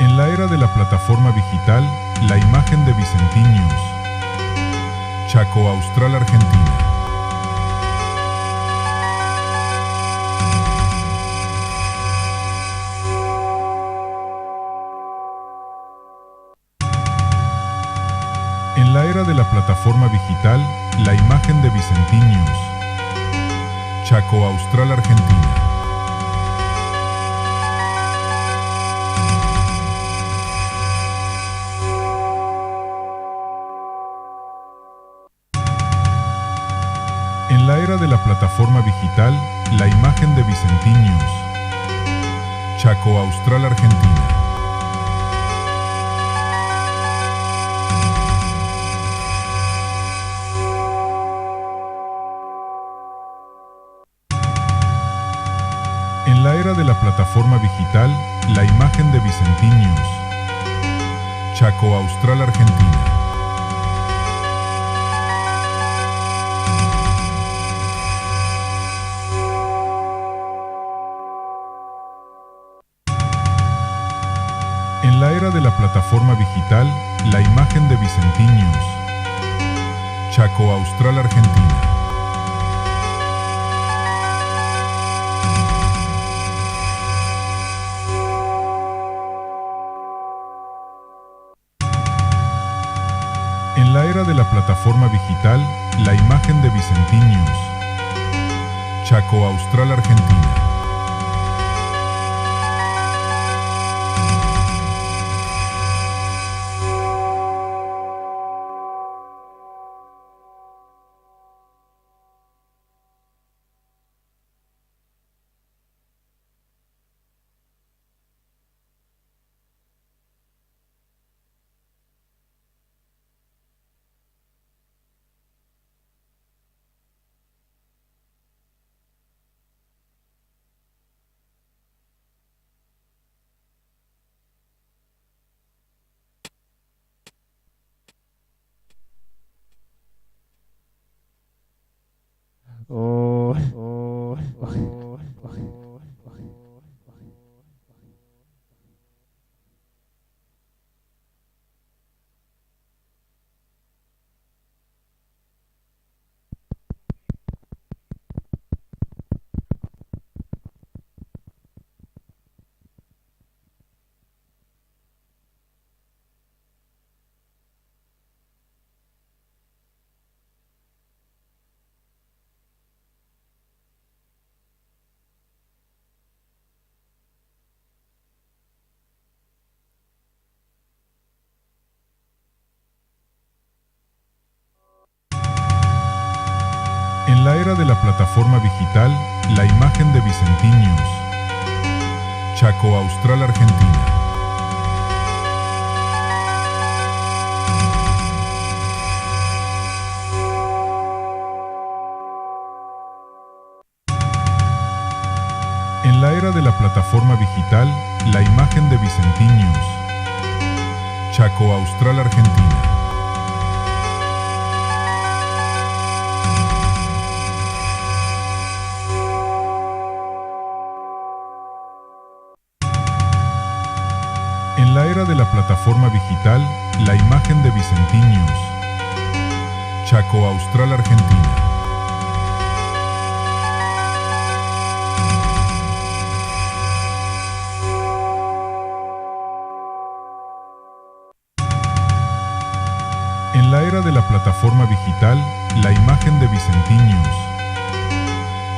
En la era de la plataforma digital, la imagen de Vicentín News. Chaco Austral, Argentina. En la era de la plataforma digital, la imagen de Vicentín News. Chaco Austral, Argentina. En la era de la plataforma digital, la imagen de Vicentín News. Chaco Austral, Argentina. En la era de la plataforma digital, la imagen de Vicentín News. Chaco Austral, Argentina. En la era de la plataforma digital, la imagen de Vicentín News. Chaco Austral, Argentina. En la era de la plataforma digital, la imagen de Vicentín News. Chaco Austral, Argentina. En la era de la plataforma digital, la imagen de Vicentín News. Chaco Austral, Argentina. En la era de la plataforma digital, la imagen de Vicentín News. Chaco Austral, Argentina. En la era de la plataforma digital, la imagen de Vicentín News. Chaco Austral, Argentina. En la era de la plataforma digital, la imagen de Vicentín News.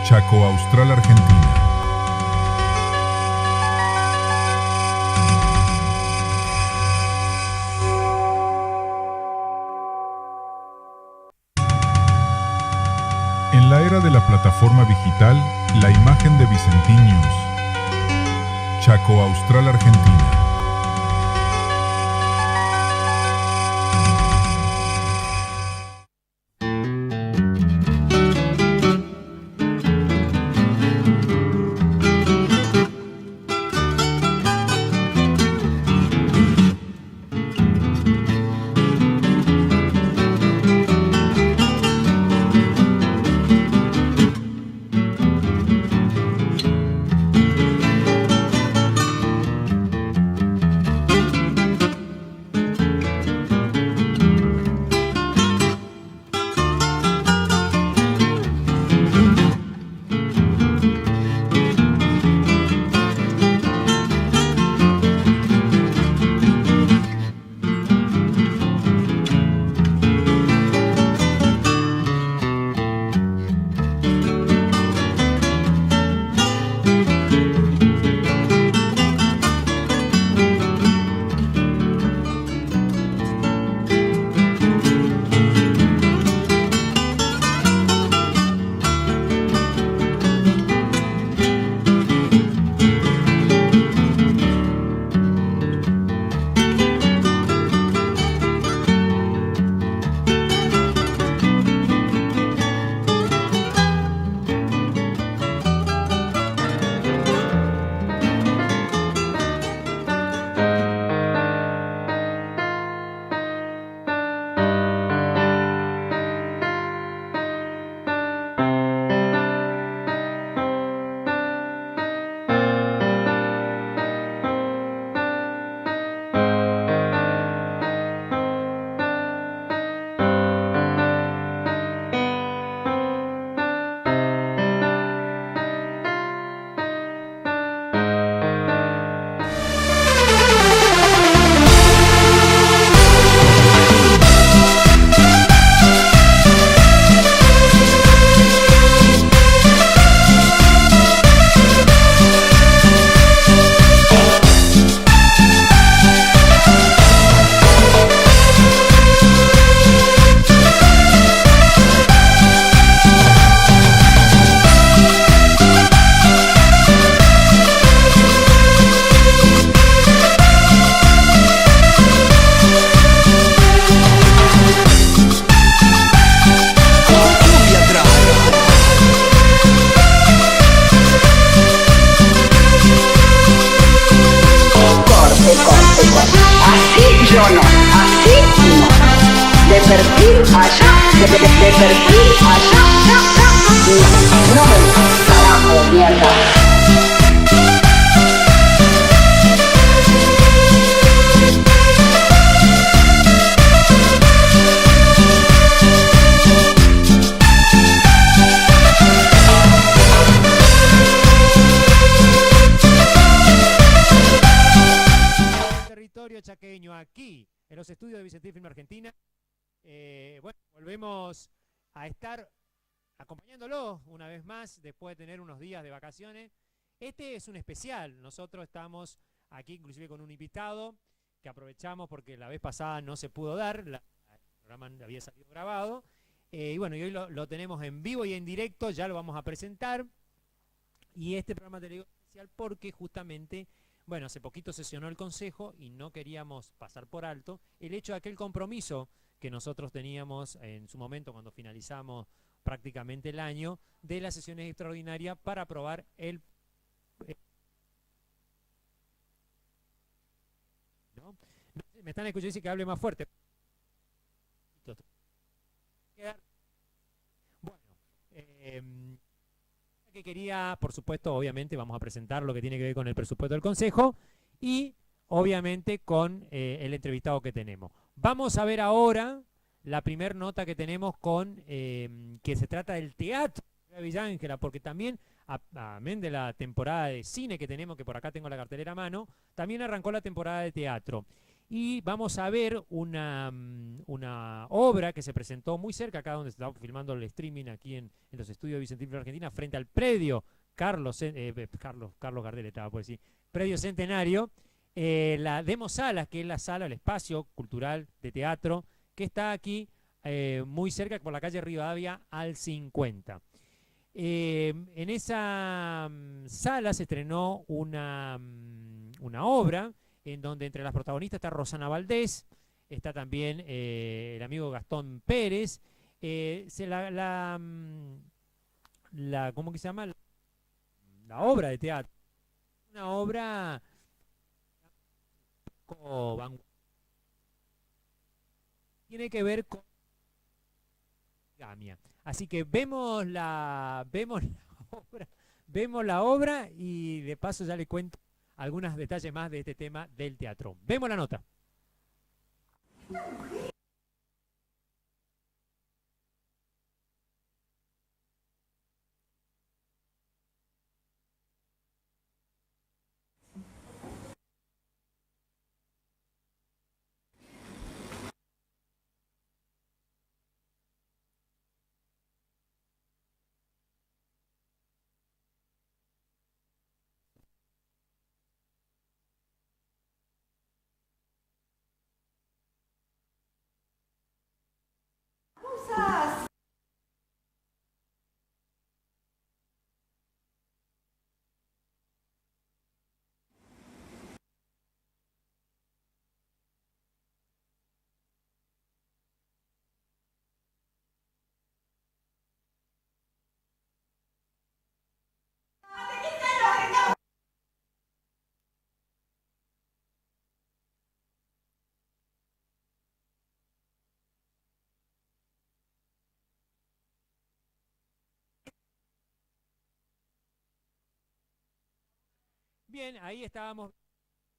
Chaco Austral, Argentina. En la era de la plataforma digital, la imagen de Vicentín News. Chaco Austral, Argentina. perfil allá, de perfil allá. No me carajo, mierda. Territorio chaqueño, aquí en los estudios de Vicentín Film Argentina. Bueno, volvemos a estar acompañándolo una vez más después de tener unos días de vacaciones. Este es un especial, nosotros estamos aquí inclusive con un invitado que aprovechamos porque la vez pasada no se pudo dar, el programa había salido grabado, y bueno, y hoy lo tenemos en vivo y en directo, ya lo vamos a presentar. Y este programa te lo digo especial porque justamente, bueno, hace poquito sesionó el Consejo y no queríamos pasar por alto el hecho de aquel compromiso que nosotros teníamos en su momento cuando finalizamos prácticamente el año de las sesiones extraordinarias para aprobar el... ¿no? Me están escuchando, dice que hable más fuerte. Bueno, que quería, por supuesto, obviamente vamos a presentar lo que tiene que ver con el presupuesto del Consejo y obviamente con el entrevistado que tenemos. Vamos a ver ahora la primera nota que tenemos con que se trata del teatro de Villa Ángela, porque también, amén de la temporada de cine que tenemos, que por acá tengo la cartelera a mano, también arrancó la temporada de teatro. Y vamos a ver una obra que se presentó muy cerca, acá donde estamos filmando el streaming, aquí en los estudios de Vicentín Film Argentina, frente al predio Carlos Gardel, estaba por decir, predio Centenario, la Demo Salas, que es la sala, el espacio cultural de teatro, que está aquí muy cerca, por la calle Rivadavia al 50. En esa sala se estrenó una obra en donde entre las protagonistas está Rosana Valdés, está también el amigo Gastón Pérez, ¿cómo que se llama? La obra de teatro, una obra tiene que ver con Gamia. Así que vemos la obra y de paso ya le cuento algunos detalles más de este tema del teatro. Vemos la nota. Bien, ahí estábamos.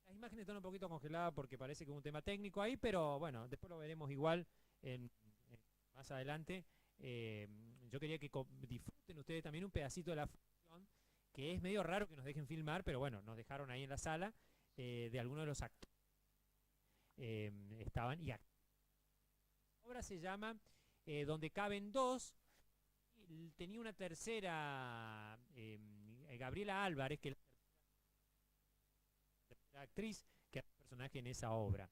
Las imágenes están un poquito congeladas porque parece que es un tema técnico ahí, pero bueno, después lo veremos igual más adelante. Yo quería que disfruten ustedes también un pedacito de la función, que es medio raro que nos dejen filmar, pero bueno, nos dejaron ahí en la sala de algunos de los actores. Estaban y la obra se llama Donde caben dos. Tenía una tercera, Gabriela Álvarez, que la actriz que hace personaje en esa obra.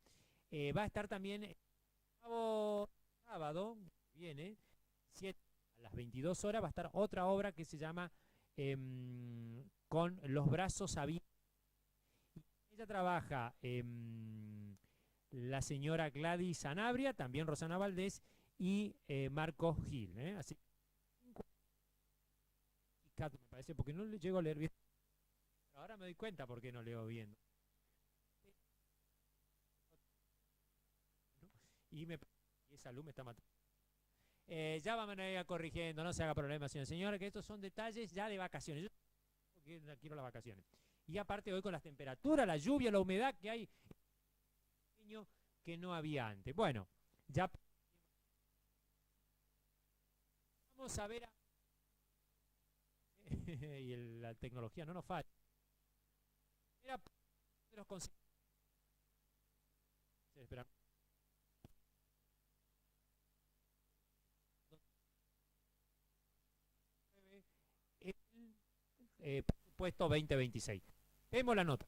Va a estar también el sábado, viene, 7 a las 22 horas, va a estar otra obra que se llama Con los brazos abiertos. Ella trabaja la señora Gladys Sanabria, también Rosana Valdés y Marcos Gil. Así me parece, porque no le llego a leer bien. Pero ahora me doy cuenta por qué no leo bien. Y me Y esa luz me está matando. Ya vamos a ir corrigiendo, no se haga problema, señor. Señora, que estos son detalles ya de vacaciones. Yo quiero las vacaciones. Y aparte hoy con las temperaturas, la lluvia, la humedad que hay, que no había antes. Bueno, ya vamos a ver. Y la tecnología no nos falla. Era de los consejos. Espera. El presupuesto 2026. Vemos la nota.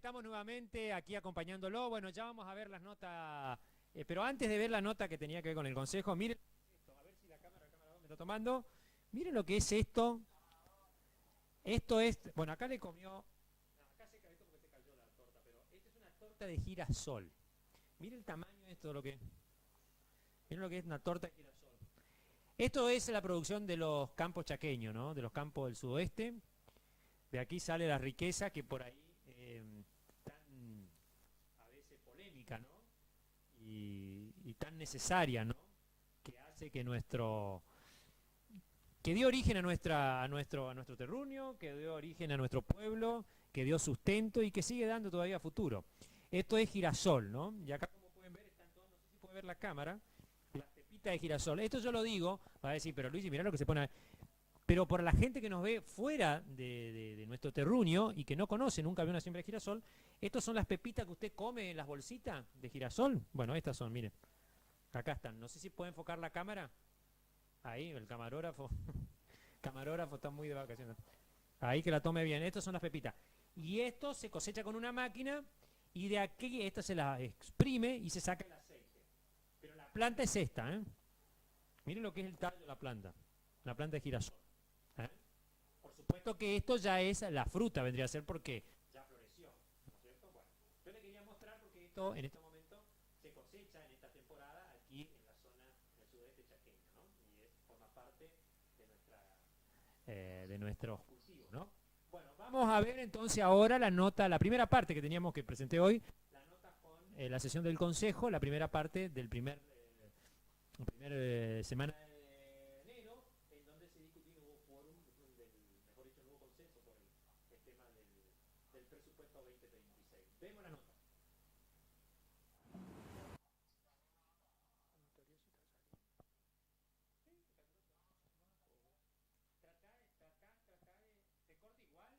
estamos nuevamente aquí acompañándolo. Bueno, ya vamos a ver las notas, pero antes de ver la nota que tenía que ver con el consejo, miren esto, a ver si la cámara me está tomando. Miren lo que es esto. Esto es, bueno, acá le comió, no, acá se cayó porque se cayó la torta, pero esta es una torta de girasol. Miren el tamaño de esto, miren lo que es una torta de girasol. Esto es la producción de los campos chaqueños, ¿no? De los campos del sudoeste. De aquí sale la riqueza que por ahí tan a veces polémica, ¿no? Y tan necesaria, ¿no? Que hace que que dio origen a nuestro terruño, que dio origen a nuestro pueblo, que dio sustento y que sigue dando todavía futuro. Esto es girasol, ¿no? Y acá como pueden ver, están todos, no sé si puede ver la cámara, las pepitas de girasol. Esto yo lo digo, va a decir, pero Luis, mirá lo que se pone. Pero por la gente que nos ve fuera de nuestro terruño y que no conoce, nunca vio una siembra de girasol, estas son las pepitas que usted come en las bolsitas de girasol. Bueno, estas son, miren. Acá están. No sé si puede enfocar la cámara. Ahí, el camarógrafo. Camarógrafo está muy de vacaciones. Ahí que la tome bien. Estas son las pepitas. Y esto se cosecha con una máquina y de aquí esta se la exprime y se saca el aceite. Pero la planta es esta, ¿eh? Miren lo que es el tallo de la planta. La planta de girasol. ¿Eh? Por supuesto que esto ya es la fruta, vendría a ser porque ya floreció, ¿no es cierto? Bueno, yo le quería mostrar porque esto en este momento se cosecha en esta temporada aquí en la zona del sudeste chaqueño, ¿no? Y forma parte de nuestros cultivos, ¿no? Bueno, vamos a ver entonces ahora la nota, la primera parte que teníamos que presenté hoy, la nota con la sesión del consejo, la primera parte del primer semana de enero, en donde se discutió y hubo quórum, mejor dicho, nuevo consenso por el tema del presupuesto 2026. Vemos la nota. ¿Se corta igual?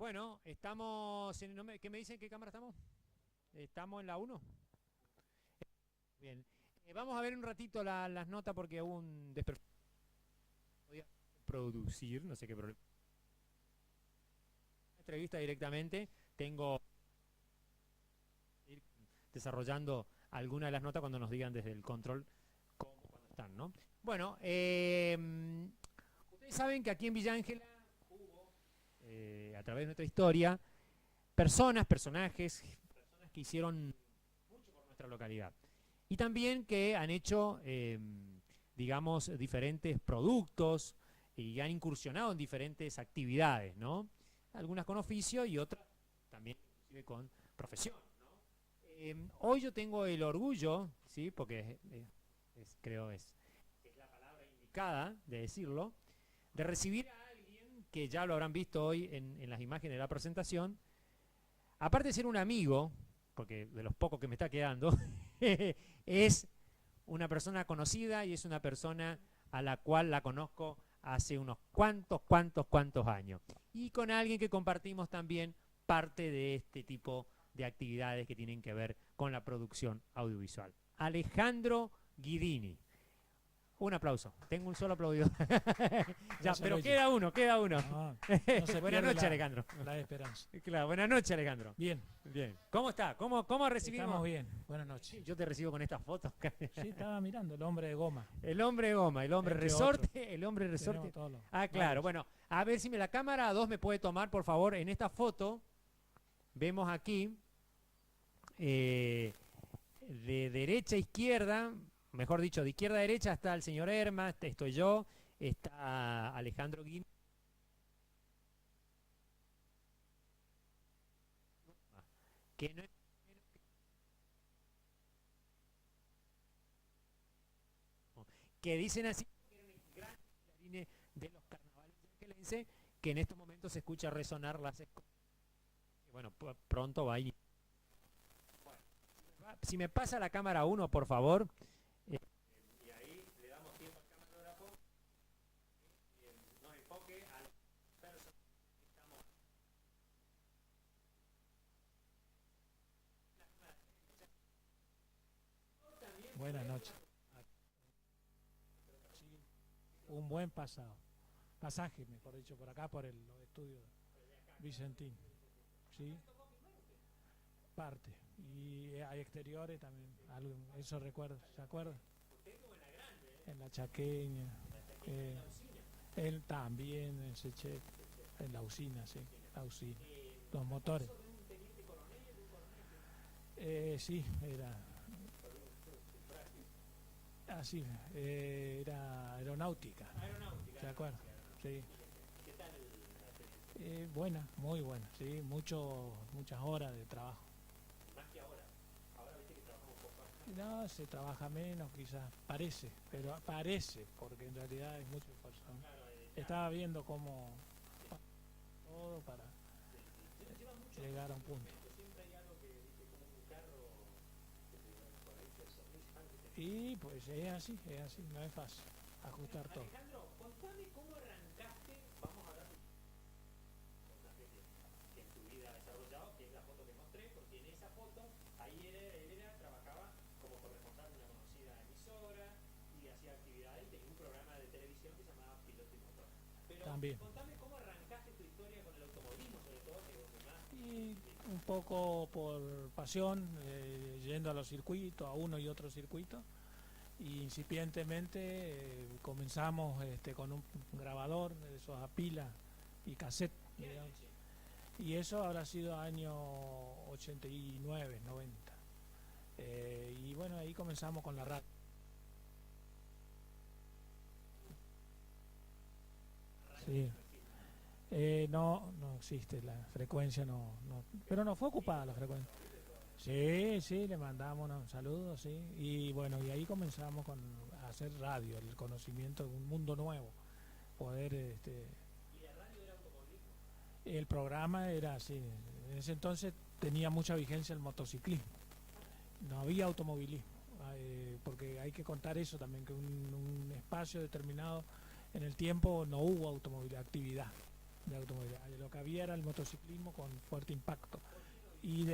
Bueno, estamos en... ¿Qué me dicen? ¿Qué cámara estamos? ¿Estamos en la 1? Bien. Vamos a ver un ratito las notas porque hubo un desperfecto. Podía producir, no sé qué problema. Entrevista directamente. Tengo ir desarrollando alguna de las notas cuando nos digan desde el control cómo, cuando están, ¿no? Bueno, ustedes saben que aquí en Villa Ángela hubo, a través de nuestra historia, personas que hicieron mucho por nuestra localidad. Y también que han hecho, digamos, diferentes productos y han incursionado en diferentes actividades, ¿no? Algunas con oficio y otras también inclusive con profesión, ¿no? Hoy yo tengo el orgullo, ¿sí? Porque creo es la palabra indicada de decirlo, de recibir a alguien que ya lo habrán visto hoy en las imágenes de la presentación, aparte de ser un amigo, porque de los pocos que me está quedando, es una persona conocida y es una persona a la cual la conozco hace unos cuantos años. Y con alguien que compartimos también parte de este tipo de actividades que tienen que ver con la producción audiovisual. Alejandro Guidini. Un aplauso. Tengo un solo aplaudido. Ya, pero queda uno. No Buenas noches, Alejandro. La esperanza. Claro, buenas noches, Alejandro. Bien. Bien. ¿Cómo está? ¿Cómo recibimos? Estamos bien. Buenas noches. Yo te recibo con estas fotos. Sí, estaba mirando, el hombre de goma. El hombre de goma, el hombre Entre resorte, otros. el hombre resorte. Tenemos todos los- Ah, claro. varios. Bueno, a ver si la cámara 2 me puede tomar, por favor, en esta foto. Vemos aquí, de derecha a izquierda, mejor dicho, de izquierda a derecha está el señor Herma, estoy yo, está Alejandro Guin. Que no es que dicen así que era un gran bailarín de los carnavales angelenses, que en estos momentos se escucha resonar las escombros. Bueno, pronto va a ir. Bueno, si me pasa la cámara 1, por favor. Y ahí le damos tiempo al camarógrafo que nos enfoque a las personas que estamos. Buenas noches. Sí, un buen pasaje, mejor dicho, por acá, por el estudio Vicentín. Sí, parte. Y hay exteriores también, algo, eso recuerdo, ¿se acuerda? En la Chaqueña, él también, en Sechet, en la usina, sí, la usina, los motores. Sí, era así, era aeronáutica, ¿se acuerda? Sí. Buena, muy buena, sí, muchas horas de trabajo. Más que ahora. Ahora viste que trabajamos poco. No, se trabaja menos, quizás, parece, porque en realidad es mucho esfuerzo, ¿no? Estaba viendo cómo todo para llegar a un punto. Y pues es así, no es fácil ajustar todo. Alejandro, contame cómo arrancaste, vamos a hablar de que en tu vida has desarrollado, que es la foto que mostré, porque en esa foto, ahí él trabajaba como corresponsal de una conocida emisora y hacía actividades, tenía un programa de televisión que se llamaba Piloto y Motor. Pero También. contame cómo arrancaste tu historia con el automovilismo, sobre todo, que es donde más... Y un poco por pasión, yendo a los circuitos, a uno y otro circuito. Y incipientemente comenzamos con un grabador de esos a pila y cassette, digamos. Y eso habrá sido año 89, 90. Y bueno, ahí comenzamos con la radio. Sí. No existe la frecuencia, pero no fue ocupada la frecuencia. Sí, le mandamos unos saludos, sí. Y bueno, y ahí comenzamos a hacer radio, el conocimiento de un mundo nuevo. Poder, ¿Y la radio era automovilismo? el programa era así. En ese entonces tenía mucha vigencia el motociclismo. No había automovilismo, porque hay que contar eso también, que un espacio determinado en el tiempo no hubo actividad. de automóviles. Lo que había era el motociclismo con fuerte impacto. Y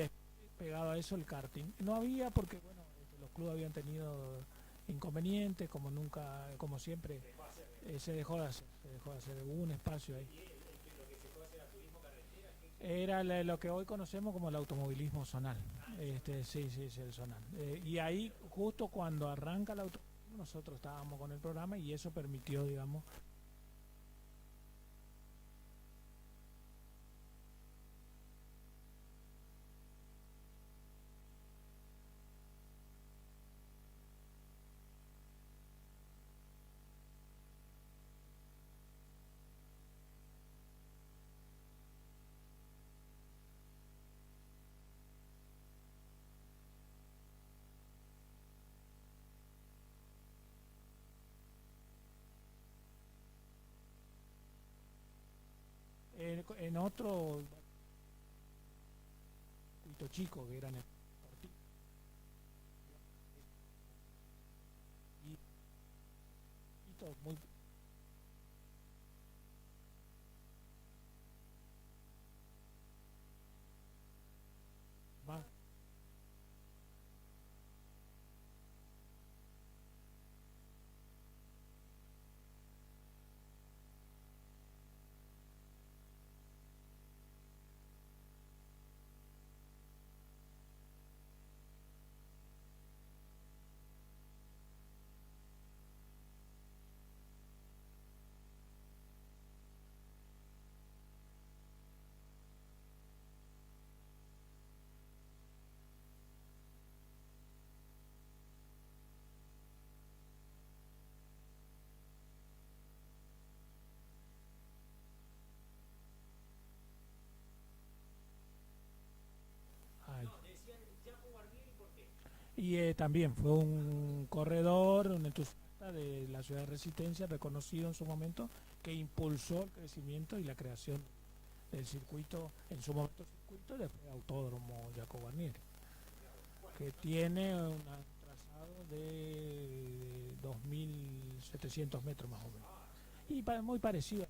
pegado a eso el karting. No había porque, bueno, los clubes habían tenido inconvenientes, como nunca, como siempre, se dejó de hacer, hubo un espacio ahí. Era lo que hoy conocemos como el automovilismo zonal. Sí, el zonal. Y ahí, justo cuando arranca el automovilismo, nosotros estábamos con el programa y eso permitió, digamos, en otro circuito chico que era en el y muy más. Ay. Y también fue un corredor, un entusiasta de la ciudad de Resistencia, reconocido en su momento, que impulsó el crecimiento y la creación del circuito, en su momento circuito, y después Autódromo Jacobo Guarnieri, que tiene un trazado de 2.700 metros más o menos. Y muy parecido a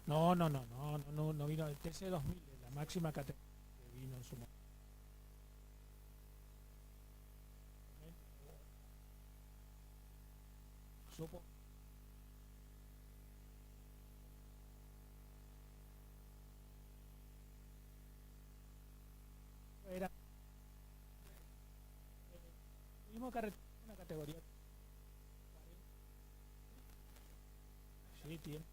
lo... No vino el TC2000, la máxima categoría que vino en su momento. Supo era mismo carretera, una categoría. Sí, tiene.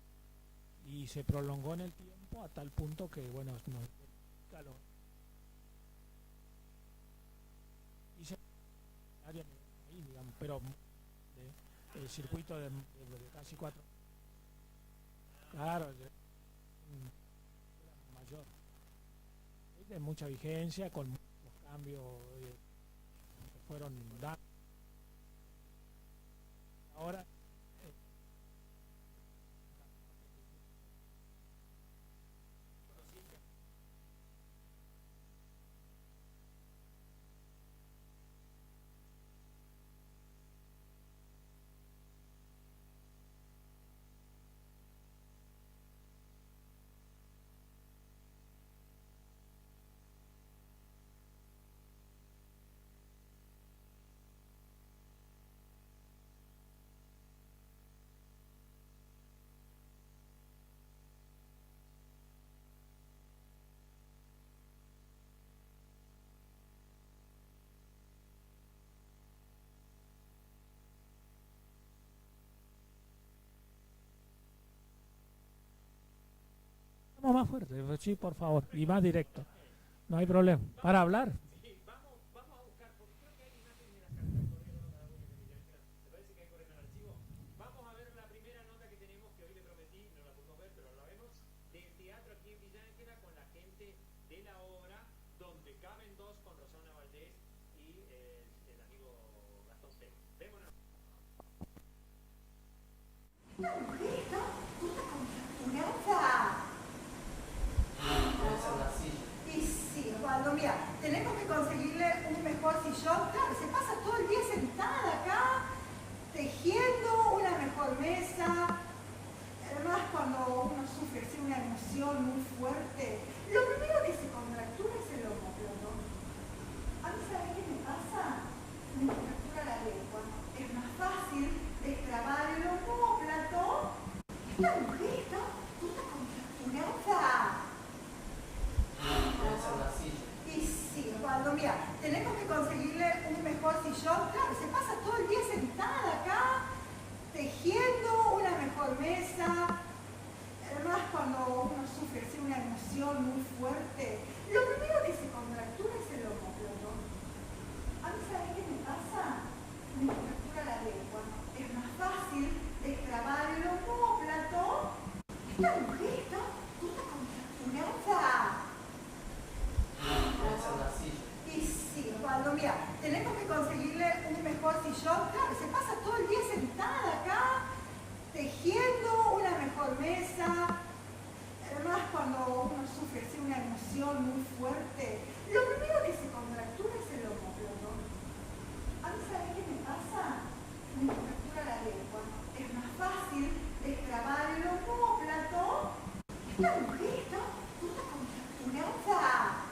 Y se prolongó en el tiempo a tal punto que, bueno, no, claro, y se área ahí, digamos, pero el circuito de casi 4, claro, mayor, de mucha vigencia, con muchos cambios que fueron dados. Ahora más fuerte, sí, por favor, y más directo. No hay problema. Para hablar. Y sí, Osvaldo, mira, tenemos que conseguirle un mejor sillón. Claro, se pasa todo el día sentada acá, tejiendo una mejor mesa. Además, cuando uno ¿Esta mujer está toda contracturada? Y sí, Osvaldo, mira, tenemos que conseguirle un mejor sillón. Claro, se pasa todo el día sentada acá, tejiendo una mejor mesa. Además, cuando uno sufre así una emoción muy fuerte, lo primero que se contractura es el omóplato. A mí, ¿sabes qué me pasa? Me contractura la lengua. Es más fácil destrabar el omóplato. Esta mujer está toda contracturada. Y sí, Osvaldo, mira, tenemos que conseguirle un mejor sillón. Claro, se pasa todo el día sentada acá, tejiendo una mejor mesa. Además, cuando uno sufre así una emoción muy fuerte, lo primero que se contractura es el omóplato. A mí, ¿sabes qué me pasa? Me contractura la lengua. Es más fácil destrabar el omóplato. Esta mujer está toda contracturada.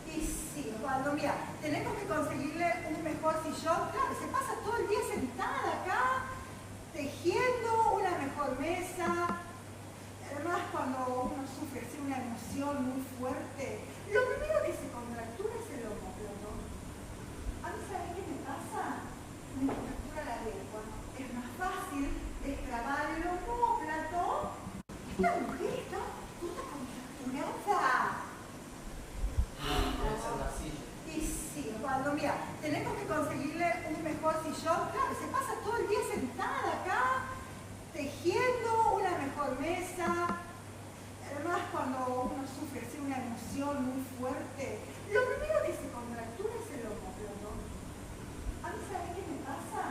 Y sí, Osvaldo, mira, tenemos que conseguirle un mejor sillón. Claro, se pasa todo el día sentada acá, tejiendo una mejor mesa. Además, cuando uno sufre así una emoción muy fuerte, lo primero que se contractura es el omóplato. A mí, ¿sabes qué me pasa? Me contractura la lengua. Es más fácil destrabar el omóplato. Esta mujer está toda contracturada. Y sí, Osvaldo, mira, tenemos que conseguirle un mejor sillón. Claro, se pasa todo el día sentada acá, tejiendo una mejor mesa. Además, cuando uno sufre así una emoción muy fuerte, lo primero que se contractura es el omóplato. A mí, ¿sabes qué me pasa?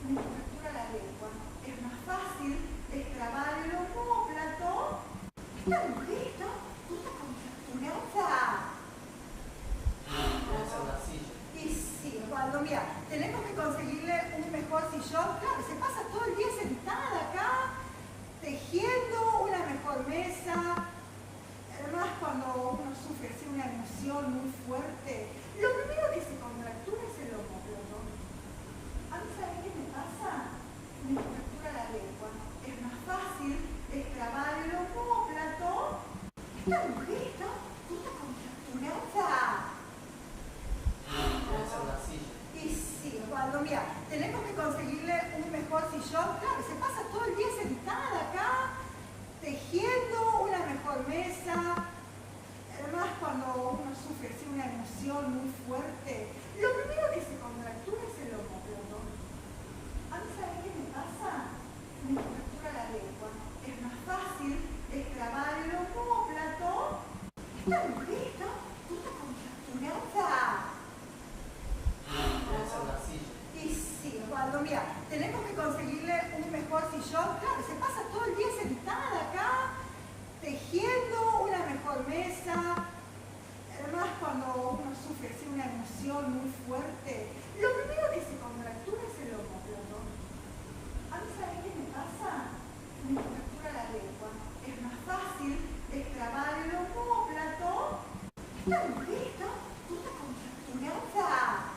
Me contractura la lengua. Es más fácil destrabar el omóplato. Esta mujer está toda contracturada. Y sí, Osvaldo, mira, tenemos que conseguirle un mejor sillón. Claro, se pasa todo el día sentada acá, tejiendo una mejor mesa. Además, cuando uno sufre así una emoción muy fuerte, lo primero que se contractura es el omóplato. A mí, ¿sabes qué me pasa? Me contractura la lengua. Es más fácil destrabar el omóplato. Esta mujer está toda contracturada. Y sí, Osvaldo, mira, tenemos que conseguirle un mejor sillón. Claro, se pasa todo el día sentada acá, tejiendo una mejor mesa. Además, cuando uno sufre así una emoción muy fuerte, lo primero que se contractura es el omóplato. A mí, ¿sabes qué me pasa? Me contractura la lengua. Es más fácil destrabar el omóplato. Esta mujer está toda contracturada. Y sí, Osvaldo, mira, tenemos que conseguirle un mejor sillón. Claro, se pasa todo el día sentada acá, tejiendo una mejor mesa. Además, cuando uno sufre así una emoción muy fuerte, lo primero que se contractura es el omóplato. A mí, ¿sabes qué me pasa? Me contractura la lengua. Es más fácil destrabar el omóplato. Esta mujer está toda contracturada.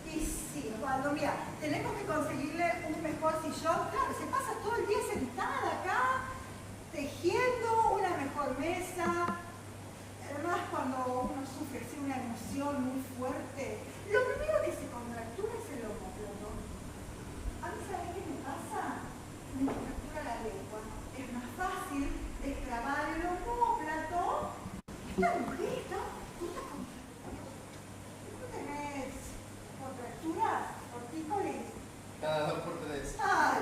Y sí, Osvaldo, mira, tenemos que conseguirle un mejor sillón. Claro, se pasa todo el día sentada acá, tejiendo una mejor mesa. Además, cuando uno sufre así una emoción muy fuerte, lo primero que se contractura es el omóplato. A mí, ¿sabes qué me pasa? Me contractura la lengua. Es más fácil destrabar el omóplato. Esta mujer está toda contracturada. ¿No tenés contracturas, tortícolis? Cada 2 por 3. Ay,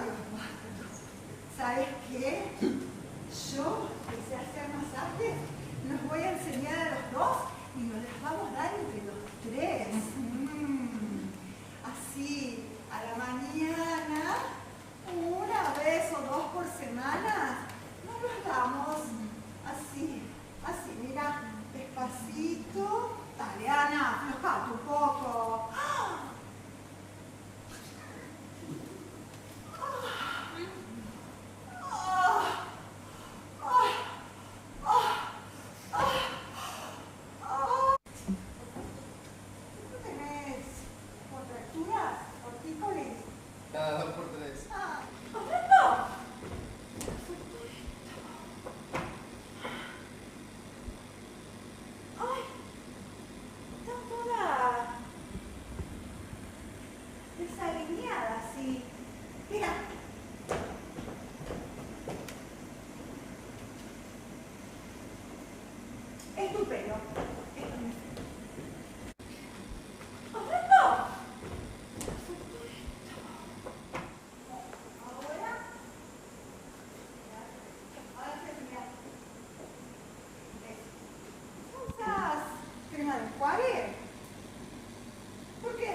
Porque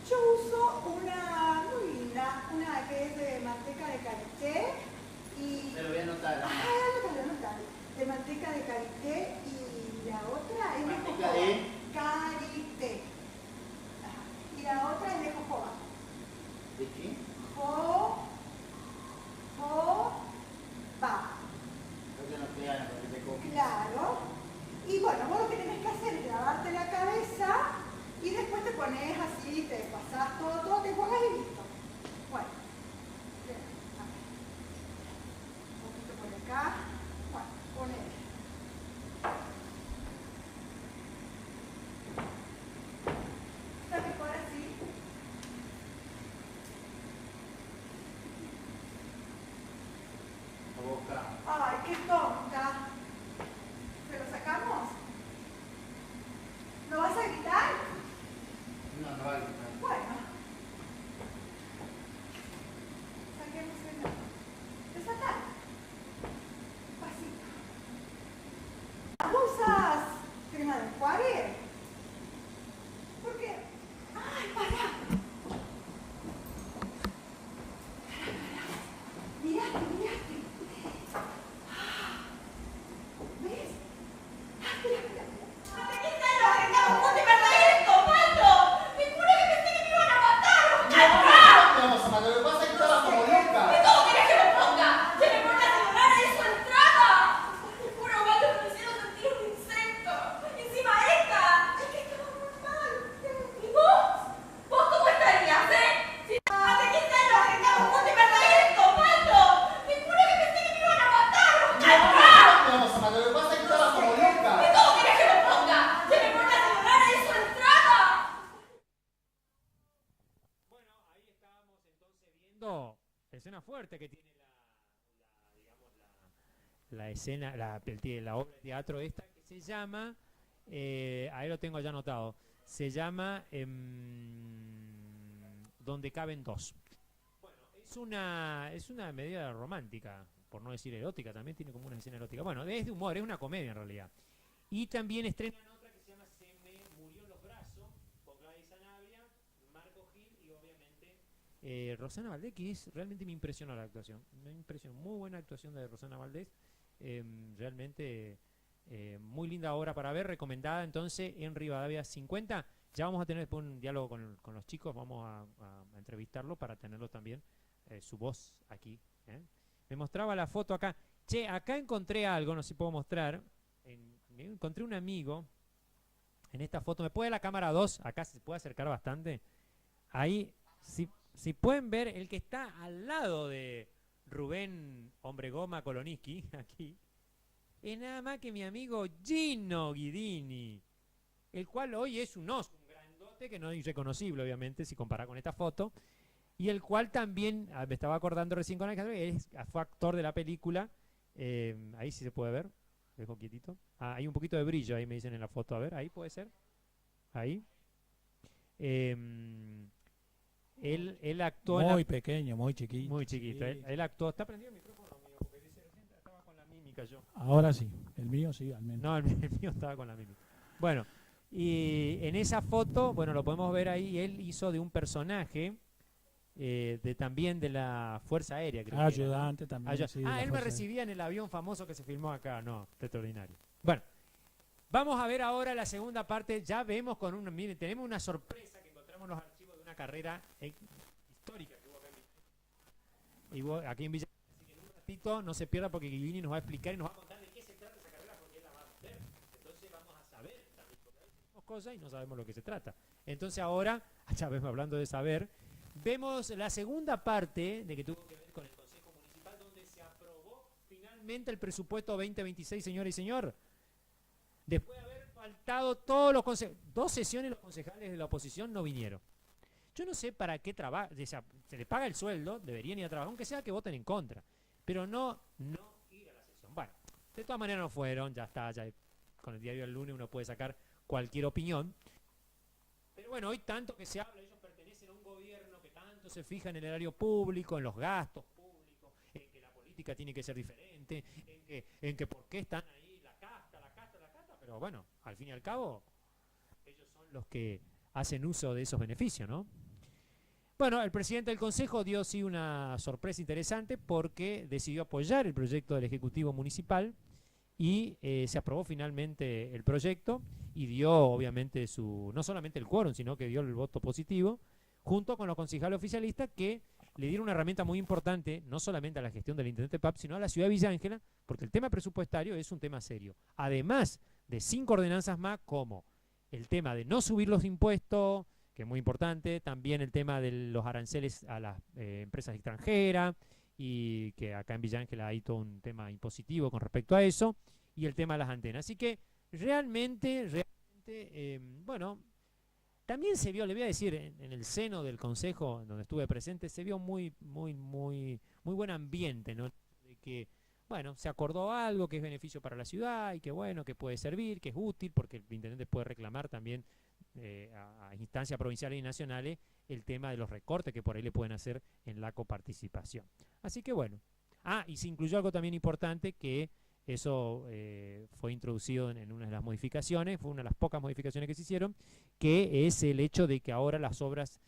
yo uso una muy linda, una que es de manteca de karité y... Me lo voy a anotar. Anótalo. De manteca de karité y la otra es de Manteca jojoba. de... Karité. Ajá. Y la otra es de jojoba. ¿De qué? Va. Creo que no te dan, porque te comes. Claro. Y bueno, vos lo que tenés que hacer es lavarte la cabeza y después te pones así, te pasás todo, te juegas y listo. Bueno. Bien, a ver. Un poquito por acá. Bueno, ponele. ¿Está mejor así? La boca. Ay, qué tonta. ¿Se lo sacamos? ¿No vas a gritar? No, no vale. Bueno. Saquemos el... Desatar. Pasito. ¿Vos usas crema de enjuague? ¿Por qué? ¡Ay, pará! Miraste. ¿Ves? Mira. ¿Hasta qué está lo arreglamos? ¡No te perdés esto, Pablo! ¡Te juro que pensé que me iban a matar! No, vamos a matar. Lo que pasa es que estabas como loca. ¿Cómo querés que me ponga? ¿Que me ponga a celular a su entrada? Te juro, Pablo, que me hicieron sentir un insecto. Encima esta. Es que estaba muy mal. ¿Y vos? ¿Vos cómo estarías, ¿Hasta qué está lo arreglamos? ¡No te perdés esto, Pablo! Te juro que pensé que me iban a matar. No, vamos a matar. Lo que pasa es que estabas como loca. ¿Cómo querés que me ponga? ¿Que me ponga a celular a su entrada? Bueno, ahí estábamos entonces viendo la escena fuerte que tiene la escena, la obra de teatro esta que se llama, ahí lo tengo ya anotado, se llama Donde caben dos. Bueno, es una medida romántica, por no decir erótica, también tiene como una escena erótica. Bueno, es de humor, es una comedia en realidad. Y también estrenan otra que se llama Se me murió en los brazos, con Gladys Sanabria, Marco Gil y obviamente Rosana Valdés, que realmente me impresionó la actuación. Me impresionó, muy buena actuación de Rosana Valdés. Realmente muy linda obra para ver, recomendada entonces en Rivadavia 50. Ya vamos a tener después un diálogo con los chicos, vamos a entrevistarlo para tenerlo también su voz aquí. Me mostraba la foto acá. Che, acá encontré algo, no sé si puedo mostrar. Encontré un amigo en esta foto. ¿Me puede la cámara 2? Acá se puede acercar bastante. Ahí, si pueden ver, el que está al lado de Rubén Hombregoma Koloniski, aquí, es nada más que mi amigo Gino Guidini, el cual hoy es un oso, un grandote que no es irreconocible, obviamente, si compara con esta foto, y el cual también, me estaba acordando recién con el fue actor de la película, ahí sí se puede ver, dejo quietito, hay un poquito de brillo, ahí me dicen en la foto, a ver, ahí puede ser, ahí. Él actuó muy pequeño, muy chiquito. muy chiquito. Sí. Él actuó. ¿Está prendido el micrófono mío? Porque dice, estaba con la mímica yo. Ahora sí, el mío sí, al menos. No, el mío estaba con la mímica. Bueno, y en esa foto, bueno, lo podemos ver ahí, él hizo de un personaje también de la Fuerza Aérea, creo que era, ¿no? Ayudante también. Sí, de la él me Fuerza recibía en el avión famoso que se filmó acá. No, extraordinario. Bueno, vamos a ver ahora la segunda parte. Ya vemos miren, tenemos una sorpresa que encontramos en los archivos de una carrera histórica que hubo acá en Villa. Y vos, aquí en Villa. Así que en un ratito no se pierda porque Guilini nos va a explicar y nos va a contar de qué se trata esa carrera porque él la va a ver. Entonces vamos a saber también, porque a veces decimos cosas y no sabemos lo que se trata. Entonces ahora, ya vemos hablando de saber, vemos la segunda parte de que tuvo que ver con el Consejo Municipal donde se aprobó finalmente el presupuesto 2026, señora y señor. Después de haber faltado todos los consejos, 2 sesiones los concejales de la oposición no vinieron. Yo no sé para qué trabaja, o sea, se les paga el sueldo, deberían ir a trabajar, aunque sea que voten en contra, pero no ir a la sesión. Bueno, de todas maneras no fueron, ya está, ya con el diario del lunes uno puede sacar cualquier opinión. Pero bueno, hoy tanto que se habla, ellos pertenecen a un gobierno que tanto se fija en el erario público, en los gastos públicos, en que la política tiene que ser diferente, en que por qué están ahí la casta, pero bueno, al fin y al cabo, ellos son los que hacen uso de esos beneficios, ¿no? Bueno, el presidente del Consejo dio sí una sorpresa interesante porque decidió apoyar el proyecto del Ejecutivo Municipal y se aprobó finalmente el proyecto y dio obviamente no solamente el quórum, sino que dio el voto positivo, junto con los concejales oficialistas que le dieron una herramienta muy importante, no solamente a la gestión del intendente PAP, sino a la ciudad de Villa Ángela, porque el tema presupuestario es un tema serio. Además de 5 ordenanzas más, como el tema de no subir los impuestos, que es muy importante, también el tema de los aranceles a las empresas extranjeras, y que acá en Villa Ángela hay todo un tema impositivo con respecto a eso, y el tema de las antenas. Así que realmente, bueno, también se vio, le voy a decir, en el seno del Consejo donde estuve presente, se vio muy buen ambiente, ¿no? De que, bueno, se acordó algo que es beneficio para la ciudad y que, bueno, que puede servir, que es útil, porque el intendente puede reclamar también a instancias provinciales y nacionales el tema de los recortes que por ahí le pueden hacer en la coparticipación. Así que, bueno. Y se incluyó algo también importante, que eso fue introducido en una de las modificaciones, fue una de las pocas modificaciones que se hicieron, que es el hecho de que ahora las obras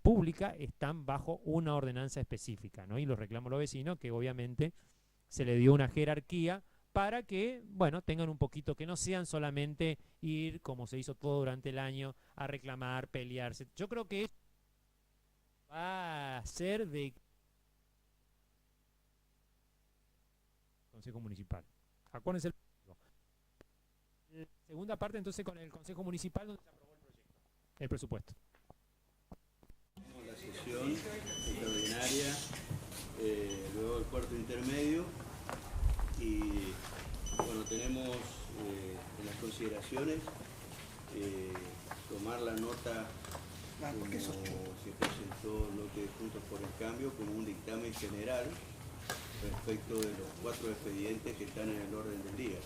públicas están bajo una ordenanza específica, ¿no? Y los reclamos los vecinos, que obviamente se le dio una jerarquía para que, bueno, tengan un poquito, que no sean solamente ir, como se hizo todo durante el año, a reclamar, pelearse. Yo creo que eso va a ser de Consejo Municipal. Acuérdense la segunda parte entonces con el Consejo Municipal, donde se aprobó el presupuesto. La sesión extraordinaria, luego el cuarto intermedio, y bueno, tenemos en las consideraciones tomar la nota como se presentó lo que Juntos por el Cambio como un dictamen general respecto de los 4 expedientes que están en el orden del día.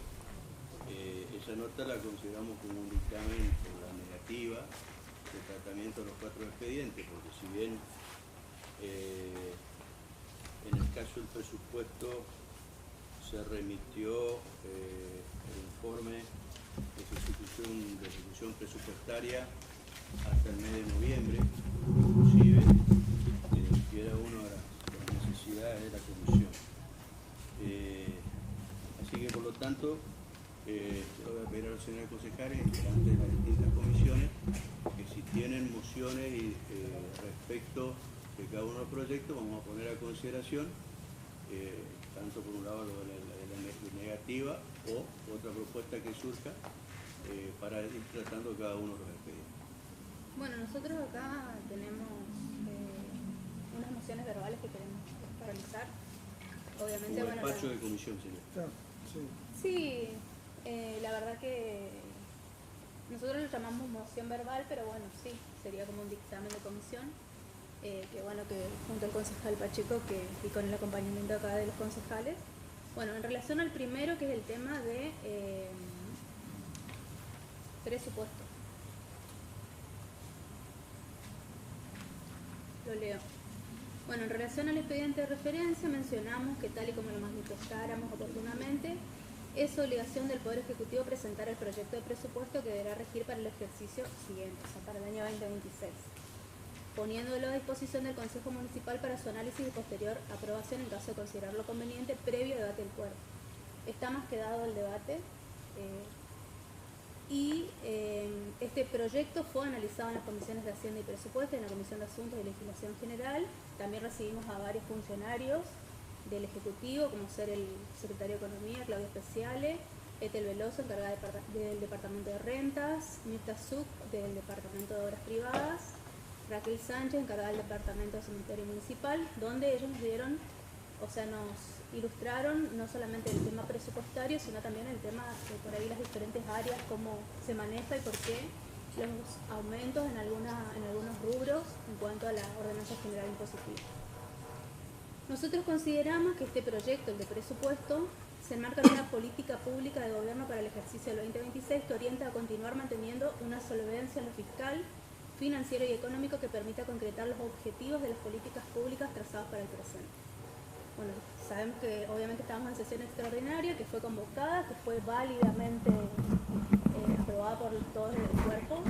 Esa nota la consideramos como un dictamen por la negativa de tratamiento de los 4 expedientes, porque si bien en el caso del presupuesto se remitió el informe de ejecución presupuestaria hasta el mes de noviembre, inclusive era una de las necesidades de la comisión. Así que por lo tanto, yo voy a pedir a los señores concejales, delante de las distintas comisiones, que si tienen mociones respecto de cada uno de los proyectos, vamos a poner a consideración, tanto por un lado lo de la negativa o otra propuesta que surja, para ir tratando cada uno de los expedientes. Bueno, nosotros acá tenemos unas mociones verbales que queremos realizar. Obviamente, como bueno, despacho de comisión, señor. Sí, la verdad que nosotros lo llamamos moción verbal, pero bueno, sí, sería como un dictamen de comisión. Que bueno, que junto al concejal Pacheco y con el acompañamiento acá de los concejales. Bueno, en relación al primero, que es el tema de presupuesto. Lo leo. Bueno, en relación al expediente de referencia, mencionamos que tal y como lo manifestáramos oportunamente, es obligación del Poder Ejecutivo presentar el proyecto de presupuesto que deberá regir para el ejercicio siguiente, o sea, para el año 2026, poniéndolo a disposición del Consejo Municipal para su análisis y posterior aprobación en caso de considerarlo conveniente previo debate del cuerpo. Está más que dado el debate este proyecto fue analizado en las comisiones de Hacienda y Presupuesto, en la Comisión de Asuntos y Legislación General. También recibimos a varios funcionarios del Ejecutivo, como ser el Secretario de Economía, Claudio Speciale, Ethel Veloso, encargada del Departamento de Rentas, Mirta Zuc, del Departamento de Obras Privadas, Raquel Sánchez, encargada del Departamento de Cementerio Municipal, donde ellos nos dieron, o sea, nos ilustraron no solamente el tema presupuestario, sino también el tema de por ahí las diferentes áreas, cómo se maneja y por qué los aumentos en algunos rubros en cuanto a la ordenanza general impositiva. Nosotros consideramos que este proyecto, el de presupuesto, se enmarca en una política pública de gobierno para el ejercicio del 2026 que orienta a continuar manteniendo una solvencia en lo fiscal, financiero y económico que permita concretar los objetivos de las políticas públicas trazadas para el presente. Bueno, sabemos que obviamente estamos en sesión extraordinaria, que fue convocada, que fue válidamente aprobada por todo el cuerpo,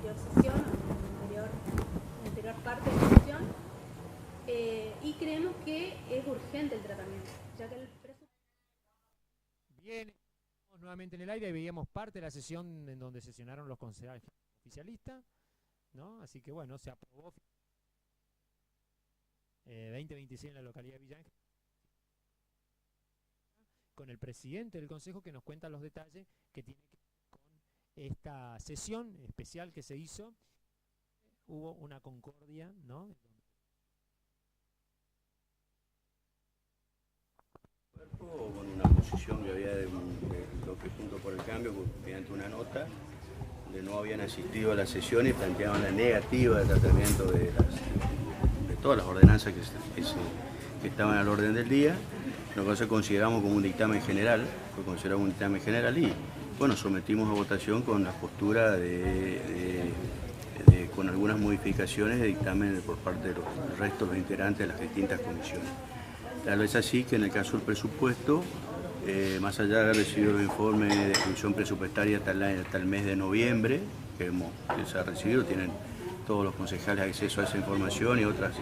el anterior sesión, en la anterior parte de la sesión, y creemos que es urgente el tratamiento, ya que el presupuesto... Bien, estamos nuevamente en el aire y veíamos parte de la sesión en donde sesionaron los concejales oficialistas, ¿no? Así que bueno, se aprobó 2026 en la localidad de Villa Ángel, con el presidente del consejo que nos cuenta los detalles que tiene que ver con esta sesión especial que se hizo. Hubo una concordia, ¿no? Con una posición que había de bloque Juntos por el Cambio, mediante una nota, donde no habían asistido a la sesión y planteaban la negativa de tratamiento de todas las ordenanzas que estaban al orden del día. Nosotros consideramos como un dictamen general, fue considerado un dictamen general y bueno, sometimos a votación con la postura con algunas modificaciones de dictamen por parte del resto de los integrantes de las distintas comisiones. Tal vez así que en el caso del presupuesto, más allá de haber recibido los informes de ejecución presupuestaria hasta el mes de noviembre, que se ha recibido, tienen todos los concejales acceso a esa información y otras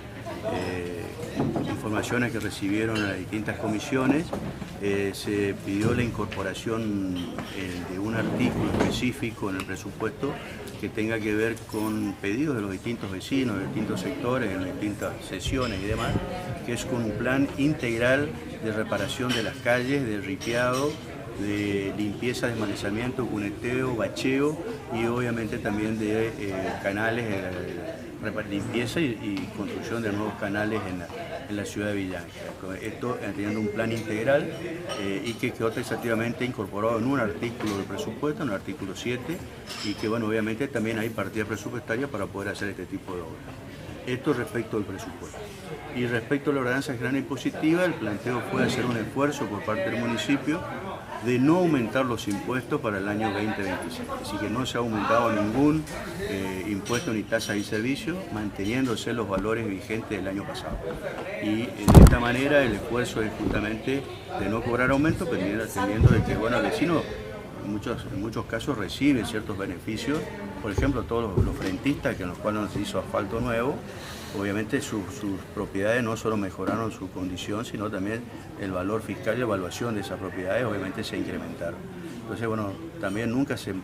informaciones que recibieron a las distintas comisiones, se pidió la incorporación de un artículo específico en el presupuesto que tenga que ver con pedidos de los distintos vecinos, de distintos sectores, en las distintas sesiones y demás, que es con un plan integral de reparación de las calles, de ripiado, de limpieza, desmalezamiento, cuneteo, bacheo y obviamente también de canales, limpieza y construcción de nuevos canales en la ciudad de Villa Ángel. Esto teniendo un plan integral y que quedó taxativamente incorporado en un artículo del presupuesto, en el artículo 7, y que bueno, obviamente también hay partida presupuestaria para poder hacer este tipo de obras. Esto respecto al presupuesto. Y respecto a la ordenanza general impositiva, el planteo fue hacer un esfuerzo por parte del municipio de no aumentar los impuestos para el año 2026. Así que no se ha aumentado ningún impuesto ni tasa y servicio, manteniéndose los valores vigentes del año pasado. Y de esta manera el esfuerzo es justamente de no cobrar aumento, pero entendiendo de que bueno, el vecino en muchos casos reciben ciertos beneficios. Por ejemplo, todos los frentistas, que en los cuales se hizo asfalto nuevo, obviamente sus propiedades no solo mejoraron su condición, sino también el valor fiscal y la evaluación de esas propiedades obviamente se incrementaron. Entonces, bueno, también nunca se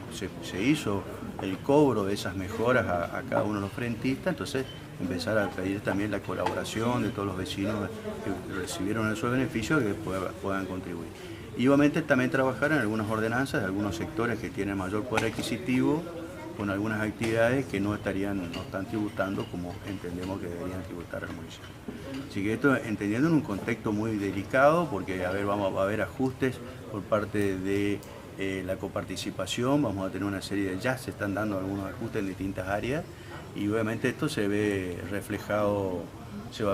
hizo el cobro de esas mejoras a cada uno de los frentistas, entonces empezar a pedir también la colaboración de todos los vecinos que recibieron esos beneficios que puedan contribuir. Y obviamente también trabajar en algunas ordenanzas de algunos sectores que tienen mayor poder adquisitivo, con algunas actividades que no están tributando como entendemos que deberían tributar al municipio. Así que esto entendiendo en un contexto muy delicado, porque va a haber ajustes por parte de la coparticipación, vamos a tener una serie ya se están dando algunos ajustes en distintas áreas y obviamente esto se va a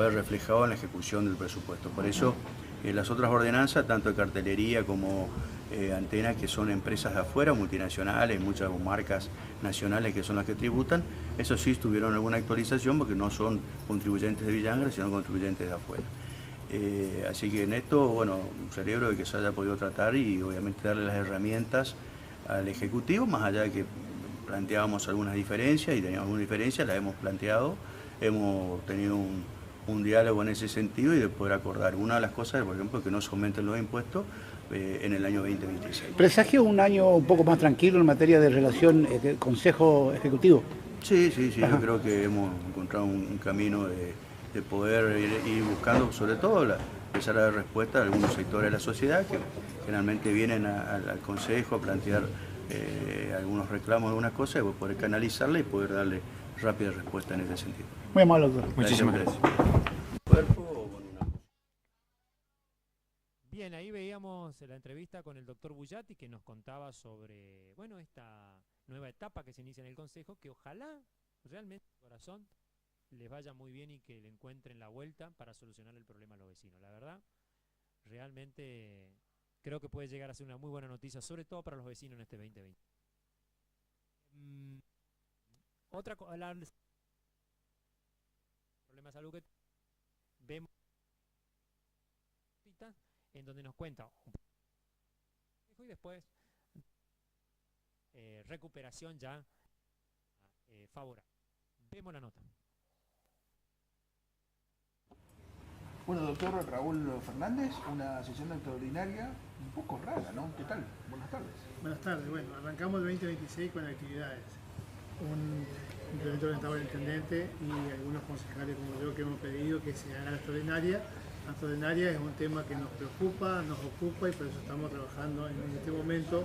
ver reflejado en la ejecución del presupuesto. Por eso las otras ordenanzas, tanto de cartelería como antenas, que son empresas de afuera, multinacionales, muchas marcas nacionales que son las que tributan, eso sí tuvieron alguna actualización porque no son contribuyentes de Villa Ángel, sino contribuyentes de afuera. Así que en esto, bueno, celebro de que se haya podido tratar y obviamente darle las herramientas al Ejecutivo, más allá de que planteábamos algunas diferencias y teníamos algunas diferencias, las hemos planteado, hemos tenido un diálogo en ese sentido y de poder acordar. Una de las cosas, por ejemplo, que no se aumenten los impuestos en el año 2026. ¿Presagio un año un poco más tranquilo en materia de relación Consejo Ejecutivo? Sí, yo creo que hemos encontrado un camino de poder ir buscando, sobre todo, empezar a dar respuesta a algunos sectores de la sociedad que generalmente vienen al Consejo a plantear algunos reclamos, algunas cosas, y poder canalizarla y poder darle rápida respuesta en ese sentido. Muy amable, doctor. Muchísimas gracias. Bien, ahí veíamos la entrevista con el doctor Bullati que nos contaba sobre, bueno, esta nueva etapa que se inicia en el Consejo, que ojalá realmente de corazón les vaya muy bien y que le encuentren la vuelta para solucionar el problema a los vecinos. La verdad, realmente creo que puede llegar a ser una muy buena noticia, sobre todo para los vecinos en este 2020. Otra cosa, problema de salud que vemos en donde nos cuenta y después recuperación ya favorable. Vemos la nota. Bueno, doctor Raúl Fernández, una sesión extraordinaria un poco rara, ¿no? ¿Qué tal? Buenas tardes. Buenas tardes. Bueno, arrancamos el 2026 con actividades. Un implemento orientado al intendente y algunos concejales como yo que hemos pedido que se haga la extraordinaria. La extraordinaria es un tema que nos preocupa, nos ocupa y por eso estamos trabajando en este momento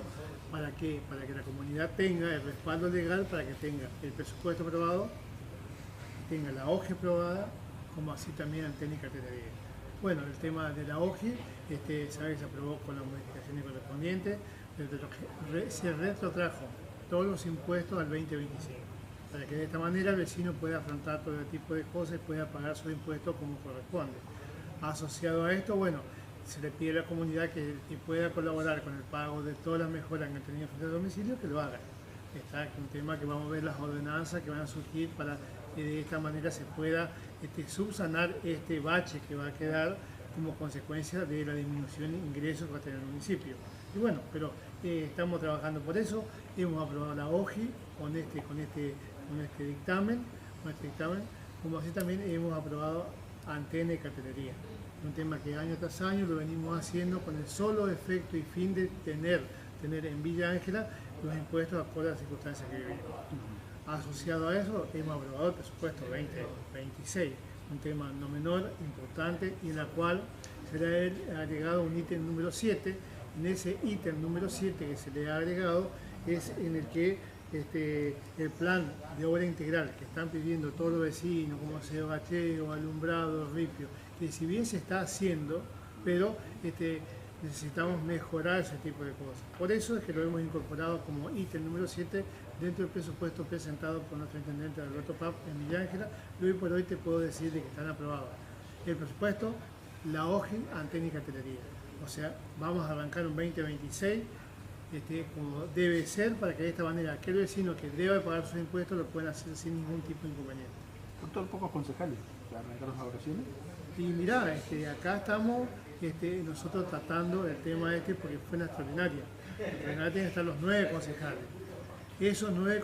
para que la comunidad tenga el respaldo legal, para que tenga el presupuesto aprobado, tenga la OGE aprobada, como así también antena y cartelería. Bueno, el tema de la OGE, sabe que se aprobó con las modificaciones correspondientes, se retrotrajo todos los impuestos al 2025, para que de esta manera el vecino pueda afrontar todo este tipo de cosas y pueda pagar sus impuestos como corresponde. Asociado a esto, bueno, se le pide a la comunidad que pueda colaborar con el pago de todas las mejoras en el tenido frente al domicilio, que lo haga. Está un tema que vamos a ver las ordenanzas que van a surgir para que de esta manera se pueda subsanar este bache que va a quedar como consecuencia de la disminución de ingresos que va a tener el municipio. Y bueno, pero estamos trabajando por eso, hemos aprobado la OGI con este dictamen, como así también hemos aprobado antena y cartelería. Un tema que año tras año lo venimos haciendo con el solo efecto y fin de tener en Villa Ángela los impuestos acorde a las circunstancias que vivimos. Asociado a eso, hemos aprobado el presupuesto 2026, un tema no menor, importante, y en la cual se le ha agregado un ítem número 7. En ese ítem número 7 que se le ha agregado es en el que el plan de obra integral que están pidiendo todos los vecinos, como sea bacheo, alumbrado, ripio, que si bien se está haciendo, pero necesitamos mejorar ese tipo de cosas. Por eso es que lo hemos incorporado como ítem número 7 dentro del presupuesto presentado por nuestro intendente Alberto Pap en Villa Ángela. Y hoy por hoy te puedo decir de que están aprobados el presupuesto, la OGE, antena y cartelería. O sea, vamos a arrancar un 2026 como debe ser, para que de esta manera aquel vecino que debe pagar sus impuestos lo pueda hacer sin ningún tipo de inconveniente. Doctor, pocos concejales que arrancaron las oraciones. Y mirá, acá estamos nosotros tratando el tema porque fue una extraordinaria. Tienen que estar los 9 concejales. Esos 9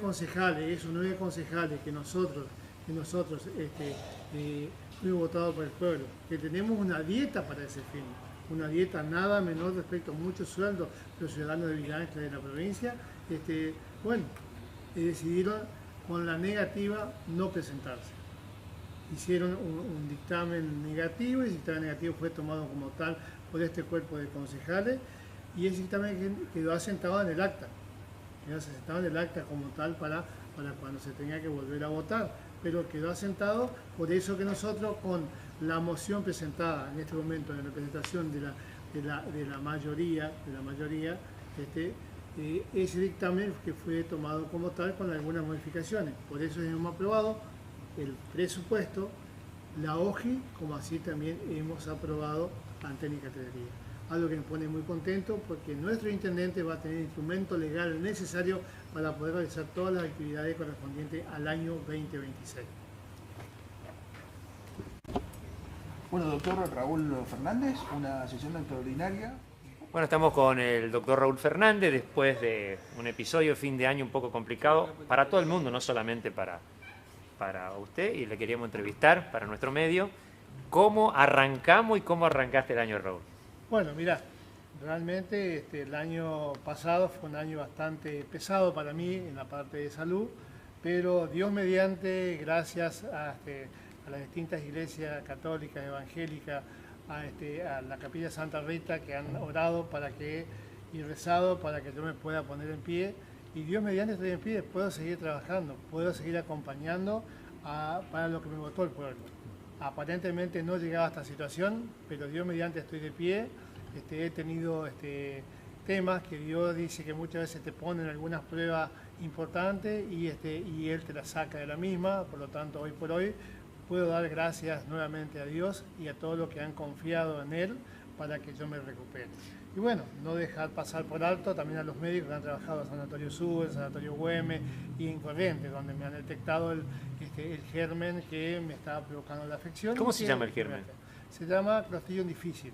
concejales que nosotros fuimos votados por el pueblo, que tenemos una dieta para ese fin, una dieta nada menor respecto a muchos sueldos de los ciudadanos de Villa Ángela de la provincia, decidieron con la negativa no presentarse. Hicieron un dictamen negativo y el dictamen negativo fue tomado como tal por este cuerpo de concejales y ese dictamen quedó asentado en el acta. Quedó asentado en el acta como tal para cuando se tenga que volver a votar, pero quedó asentado por eso que nosotros con la moción presentada en este momento en representación de la mayoría, ese dictamen que fue tomado como tal con algunas modificaciones. Por eso hemos aprobado el presupuesto, la OGI, como así también hemos aprobado antena y cartelería. Algo que me pone muy contento porque nuestro intendente va a tener el instrumento legal necesario para poder realizar todas las actividades correspondientes al año 2026. Bueno, doctor Raúl Fernández, una sesión extraordinaria. Bueno, estamos con el doctor Raúl Fernández después de un episodio fin de año un poco complicado para todo el mundo, no solamente para usted, y le queríamos entrevistar para nuestro medio. ¿Cómo arrancamos y cómo arrancaste el año, Raúl? Bueno, mirá, realmente el año pasado fue un año bastante pesado para mí en la parte de salud, pero Dios mediante, gracias a las distintas iglesias católicas, evangélicas, a la Capilla Santa Rita que han orado y rezado para que yo me pueda poner en pie, y Dios mediante estoy en pie, puedo seguir trabajando, puedo seguir acompañando para lo que me votó el pueblo. Aparentemente no llegaba a esta situación, pero Dios mediante estoy de pie. He tenido temas que Dios dice que muchas veces te ponen algunas pruebas importantes y Él te las saca de la misma. Por lo tanto, hoy por hoy puedo dar gracias nuevamente a Dios y a todos los que han confiado en Él para que yo me recupere. Y bueno, no dejar pasar por alto también a los médicos que han trabajado en Sanatorio Sur, en Sanatorio Güemes y en Corrientes, donde me han detectado el germen que me estaba provocando la afección. ¿Cómo se llama el germen? Se llama Clostridium difficile.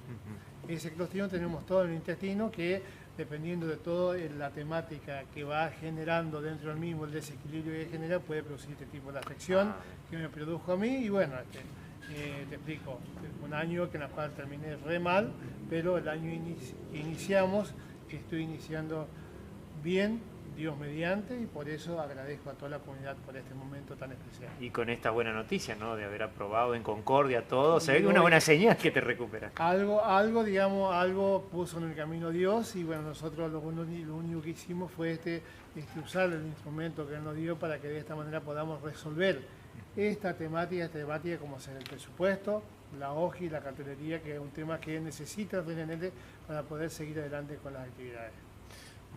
Ese Clostridium tenemos todo en el intestino que dependiendo de todo la temática que va generando dentro del mismo, el desequilibrio que genera, puede producir este tipo de afección que me produjo a mí. Y bueno, te explico, un año que en la cual terminé re mal, pero el año que iniciamos, estoy iniciando bien, Dios mediante, y por eso agradezco a toda la comunidad por este momento tan especial. Y con esta buena noticia, ¿no? De haber aprobado en Concordia todo, se ve que una buena señal que te recuperas. Algo puso en el camino Dios, y bueno, nosotros lo único que hicimos fue usar el instrumento que Él nos dio para que de esta manera podamos resolver esta temática como ser el presupuesto, la OJI y la cartelería, que es un tema que necesita realmente para poder seguir adelante con las actividades.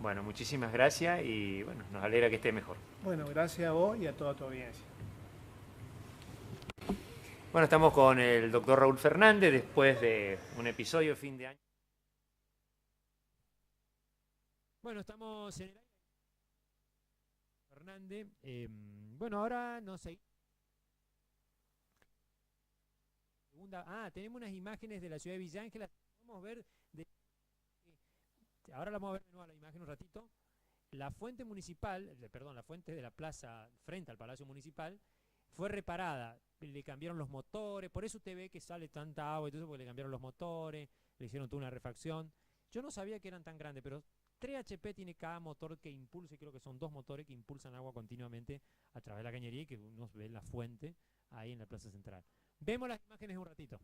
Bueno, muchísimas gracias y bueno, nos alegra que esté mejor. Bueno, gracias a vos y a toda tu audiencia. Bueno, estamos con el doctor Raúl Fernández después de un episodio de fin de año. Bueno, estamos en el aire. Fernández. Bueno, ahora no sé. Tenemos unas imágenes de la ciudad de Villa Ángela. Vamos a ver. Ahora la vamos a ver de nuevo a la imagen un ratito. La fuente municipal, la fuente de la plaza frente al Palacio Municipal, fue reparada. Le cambiaron los motores, por eso usted ve que sale tanta agua y todo eso, porque le cambiaron los motores, le hicieron toda una refacción. Yo no sabía que eran tan grandes, pero 3 HP tiene cada motor que impulsa, y creo que son 2 motores que impulsan agua continuamente a través de la cañería, y que uno ve la fuente ahí en la plaza central. Vemos las imágenes un ratito.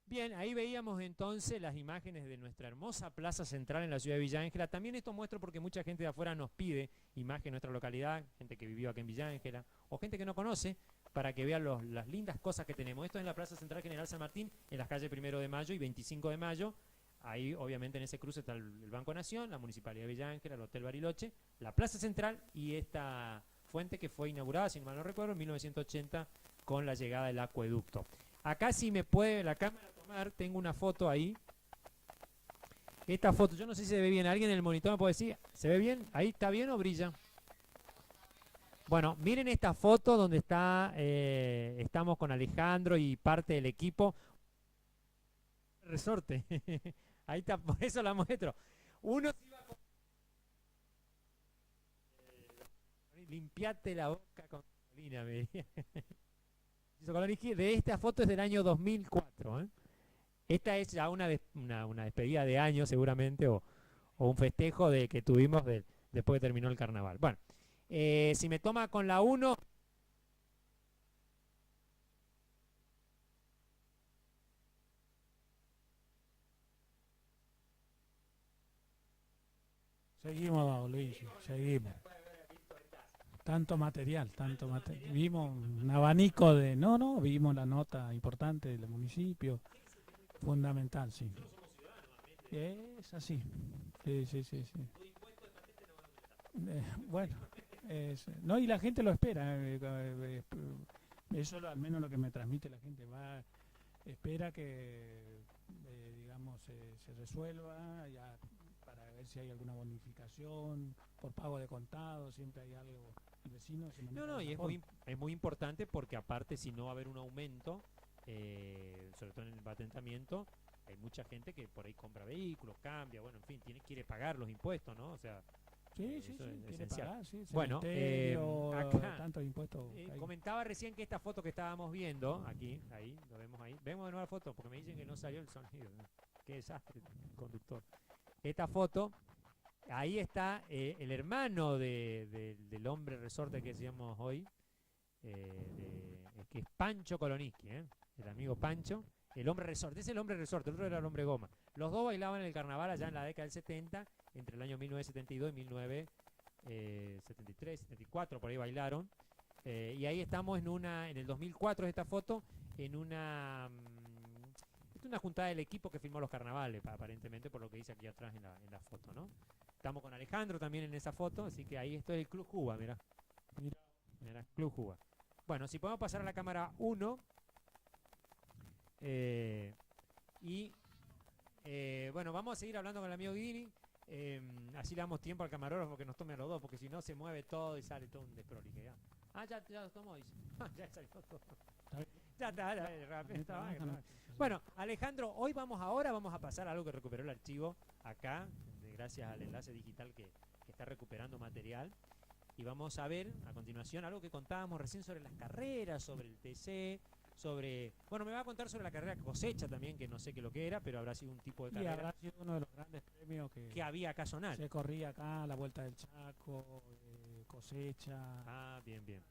Bien, ahí veíamos entonces las imágenes de nuestra hermosa plaza central en la ciudad de Villa Ángela. También esto muestra porque mucha gente de afuera nos pide imagen de nuestra localidad, gente que vivió aquí en Villa Ángela, o gente que no conoce, para que vean las lindas cosas que tenemos. Esto es en la Plaza Central General San Martín, en las calles 1 de Mayo y 25 de Mayo. Ahí, obviamente, en ese cruce está el Banco Nación, la Municipalidad de Villa Ángela, el Hotel Bariloche, la Plaza Central y esta fuente que fue inaugurada, si mal no recuerdo, en 1980 con la llegada del acueducto. Acá, si me puede la cámara tomar, tengo una foto ahí. Esta foto, yo no sé si se ve bien. ¿Alguien en el monitor me puede decir? ¿Se ve bien? ¿Ahí está bien o brilla? Bueno, miren esta foto donde estamos con Alejandro y parte del equipo. Resorte. Ahí está, por eso la muestro. Uno se iba con... limpiate la boca con gasolina, me decía. De esta foto es del año 2004. Esta es ya una despedida de año seguramente, o un festejo que tuvimos después que terminó el carnaval. Bueno, si me toma con la 1... Seguimos, Luis, seguimos. Tanto material. Vimos un abanico de... No, vimos la nota importante del municipio. Fundamental, sí. Es así. Sí. Bueno, no, y la gente lo espera. Eso al menos lo que me transmite la gente. Espera que, digamos, se resuelva ya para ver si hay alguna bonificación por pago de contado, siempre hay algo. El vecino se maneja No, de y esa es muy importante porque aparte si no va a haber un aumento, sobre todo en el patentamiento, hay mucha gente que por ahí compra vehículos, cambia, bueno, en fin, quiere pagar los impuestos, ¿no? O sea, Sí, sí, eso sí, es quiere esencial. pagar, sí, Bueno, cementerio, acá tantos impuestos que hay. comentaba recién que esta foto que estábamos viendo, aquí, ahí, lo vemos ahí. Vemos de nuevo la foto porque me dicen que no salió el sonido. ¿No? Qué desastre, conductor. Esta foto, ahí está el hermano del hombre resorte que decíamos hoy, que es Pancho Koloniski, el amigo Pancho. El hombre resorte, ese es el hombre resorte, el otro era el hombre goma. Los dos bailaban en el carnaval allá en la década del 70, entre el año 1972 y 1973, 74, por ahí bailaron. Y ahí estamos en el 2004 es esta foto, en una juntada del equipo que filmó los carnavales, aparentemente, por lo que dice aquí atrás en la foto, ¿no? Estamos con Alejandro también en esa foto, así que ahí esto es el Club Juba, mirá. Mirá, Club Juba. Bueno, si podemos pasar a la cámara 1. Bueno, vamos a seguir hablando con el amigo Guini. Así le damos tiempo al camarógrafo que nos tome a los dos, porque si no se mueve todo y sale todo un desprolije. ¿Ya? Ya lo tomó, dice. Ya salió todo. Ya está, rápido. Bueno, Alejandro, ahora vamos a pasar a algo que recuperó el archivo acá, gracias al enlace digital que está recuperando material. Y vamos a ver a continuación algo que contábamos recién sobre las carreras, sobre el TC, bueno, me va a contar sobre la carrera Cosecha también, que no sé qué lo que era, pero habrá sido un tipo de carrera. Y habrá sido uno de los grandes premios que había acá zonal. Se corría acá, la Vuelta del Chaco, Cosecha. Ah, bien, bien.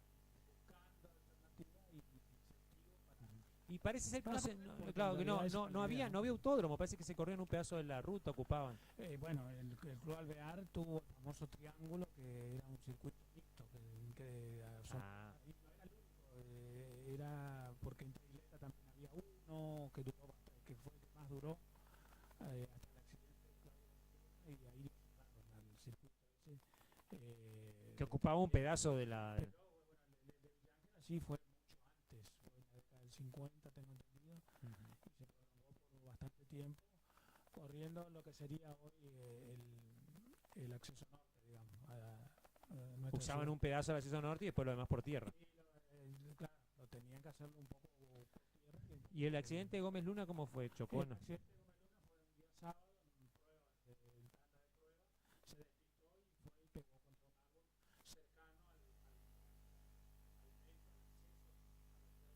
Y parece ser que no había autódromo, parece que se corría en un pedazo de la ruta, ocupaban. Bueno, el Club Alvear tuvo el famoso triángulo, que era un circuito mixto, era porque en Isleta también había uno que duró bastante, que fue el que más duró hasta el accidente de Claudio, y ahí lo cerraron al circuito ese. Que ocupaba un pedazo de la... Sí, fue mucho antes, fue en la década del 50, tengo entendido, y se prolongó por bastante tiempo, corriendo lo que sería hoy el acceso norte, digamos. Usaban un pedazo del acceso norte y después lo demás por tierra. Claro, lo tenían que hacerlo un poco por tierra. ¿Y el accidente de Gómez Luna cómo fue? ¿Chocó? El accidente de Gómez Luna fue un día sábado, en pruebas, en tanda de pruebas, se despistó y fue y pegó contra un árbol cercano al medio, al acceso a la ciudad de Creciente,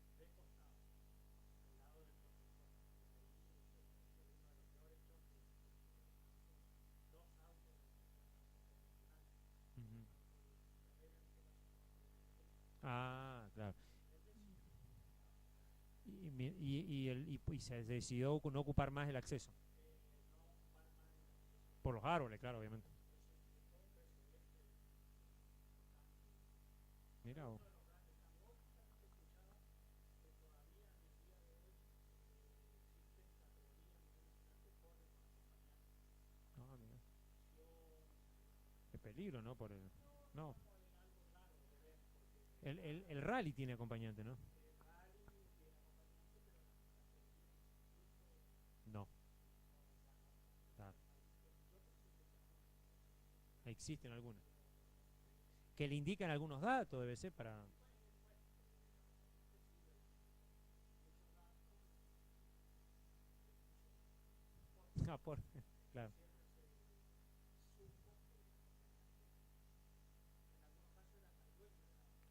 de costado, al lado del protector. Uno de los peores choques, dos autos de Ah, claro. Y se decidió no ocupar más el acceso. Por los árboles, claro, obviamente. Mira vos. Ah, mira. Qué peligro, ¿no? No. El rally tiene acompañante, ¿no? No. Claro. Existen algunas. Que le indican algunos datos, debe ser para... Claro.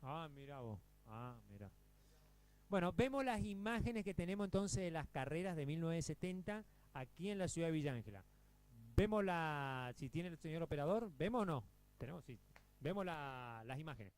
Ah, mira vos. Ah, mira. Bueno, vemos las imágenes que tenemos entonces de las carreras de 1970 aquí en la ciudad de Villa Ángela. Vemos si tiene el señor operador, ¿vemos o no? Tenemos, sí. Vemos las imágenes.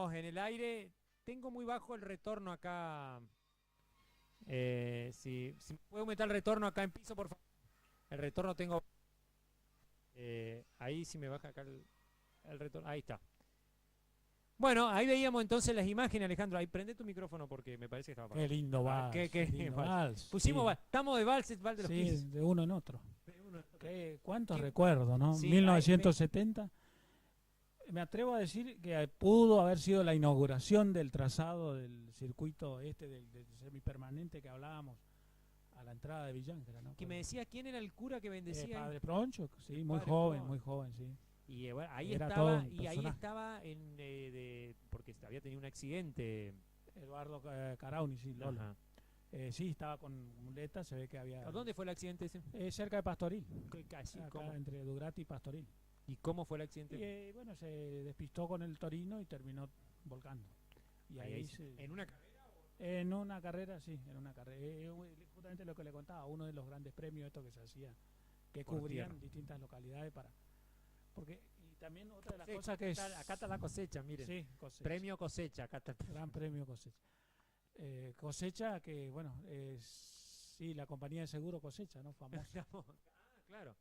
estamos en el aire. Tengo muy bajo el retorno acá. Si me puede aumentar el retorno acá en piso, por favor. El retorno tengo... ahí si me baja acá el retorno. Ahí está. Bueno, ahí veíamos entonces las imágenes, Alejandro. Ahí prende tu micrófono porque me parece que estaba apagado. Qué lindo vals. Qué lindo vals. vals, Pusimos sí. vals. Estamos de vals de los Sí, 15. de uno en otro. ¿Cuántos ¿Qué? recuerdos, no? Sí, 1970. Me atrevo a decir que pudo haber sido la inauguración del trazado del circuito del semipermanente que hablábamos a la entrada de Villángela, ¿no? Que me decía quién era el cura que bendecía. Padre Proncho, sí, El muy padre joven, Proncho. muy joven, sí. Y bueno, ahí Era todo estaba, un y ahí personaje. estaba porque había tenido un accidente. Eduardo Carauni, sí, Lolo. Ajá. Sí, estaba con muletas, se ve que había... ¿A dónde fue el accidente ese? Cerca de Pastoril, Casi, acá ¿cómo? entre Dugrati y Pastoril. ¿Y cómo fue el accidente? Y bueno, se despistó con el Torino y terminó volcando. Y ahí ¿En una carrera? En una carrera, sí, en una carrera. Justamente lo que le contaba, uno de los grandes premios estos que se hacía, que Por cubrían tierra. distintas localidades para... Porque, y también otra de las Sí, cosas que es... acá está la cosecha, miren. Sí, cosecha. Premio cosecha, acá está. Gran premio cosecha. Cosecha que, bueno, sí, la compañía de seguro Cosecha, ¿no? Famosa. Claro.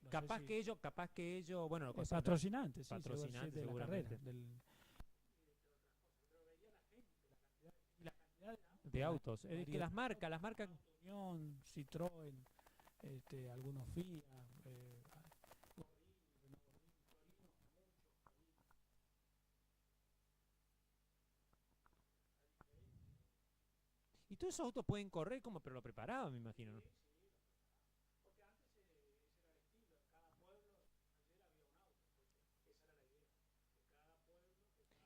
No capaz sé si- que ellos, bueno, lo patrocinante, sí, patrocinante de la seguramente. carrera. De autos. Es que las marcas, Unión, Citroën, algunos Fiat, y todos esos autos pueden correr como, pero lo preparaban, me imagino, ¿no?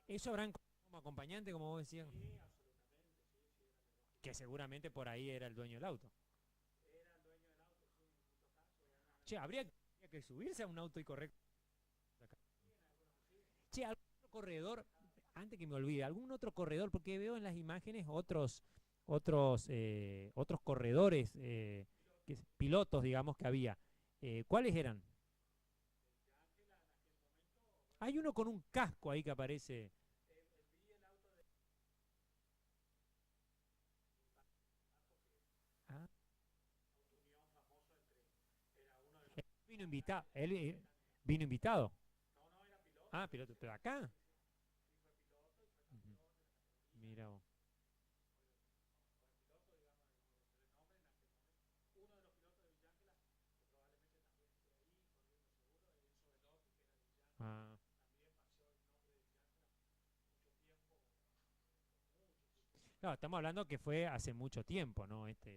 Eso habrán como acompañante, como vos decías. Que seguramente por ahí era el dueño del auto. Che, habría que subirse a un auto y correr. Che, algún otro corredor, antes que me olvide, algún otro corredor, porque veo en las imágenes otros corredores, pilotos, digamos, que había. ¿Cuáles eran? Hay uno con un casco ahí que aparece. Ah. Vino invitado. Él vino invitado. Ah, piloto, pero acá. Ujú. Mira vos. Ah. No, estamos hablando que fue hace mucho tiempo, ¿no? Esta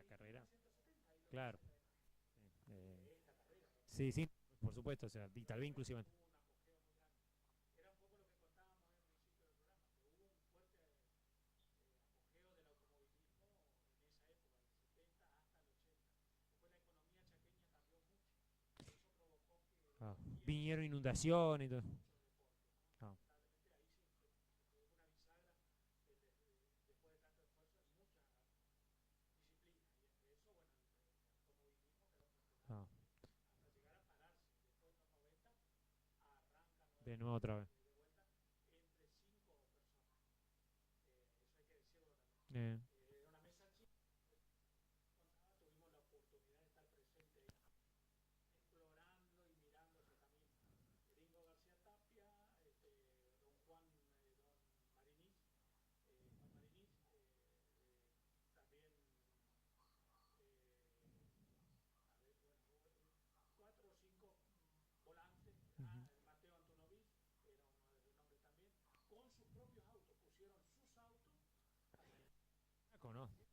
carrera. Claro. Sí, sí, por supuesto, o sea, y tal vez inclusive. Ah, vinieron inundaciones y todo. Ah. Ah. De nuevo otra vez. Eh. Ujú. Ah, conozco.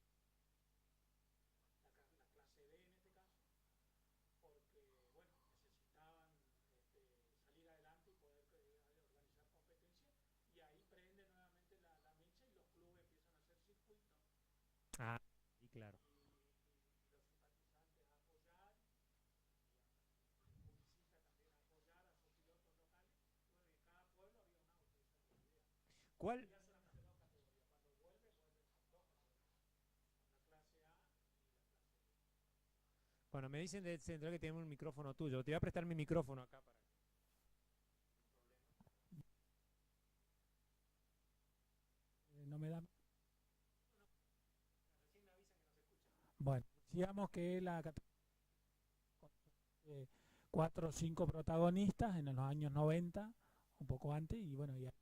Ah, y claro. ¿Cuál? Bueno, me dicen de central que tenemos un micrófono tuyo. Te voy a prestar mi micrófono acá para. no me da. Bueno, decíamos que la categoría 4 o 5 protagonistas en los años 90, un poco antes, y bueno, ya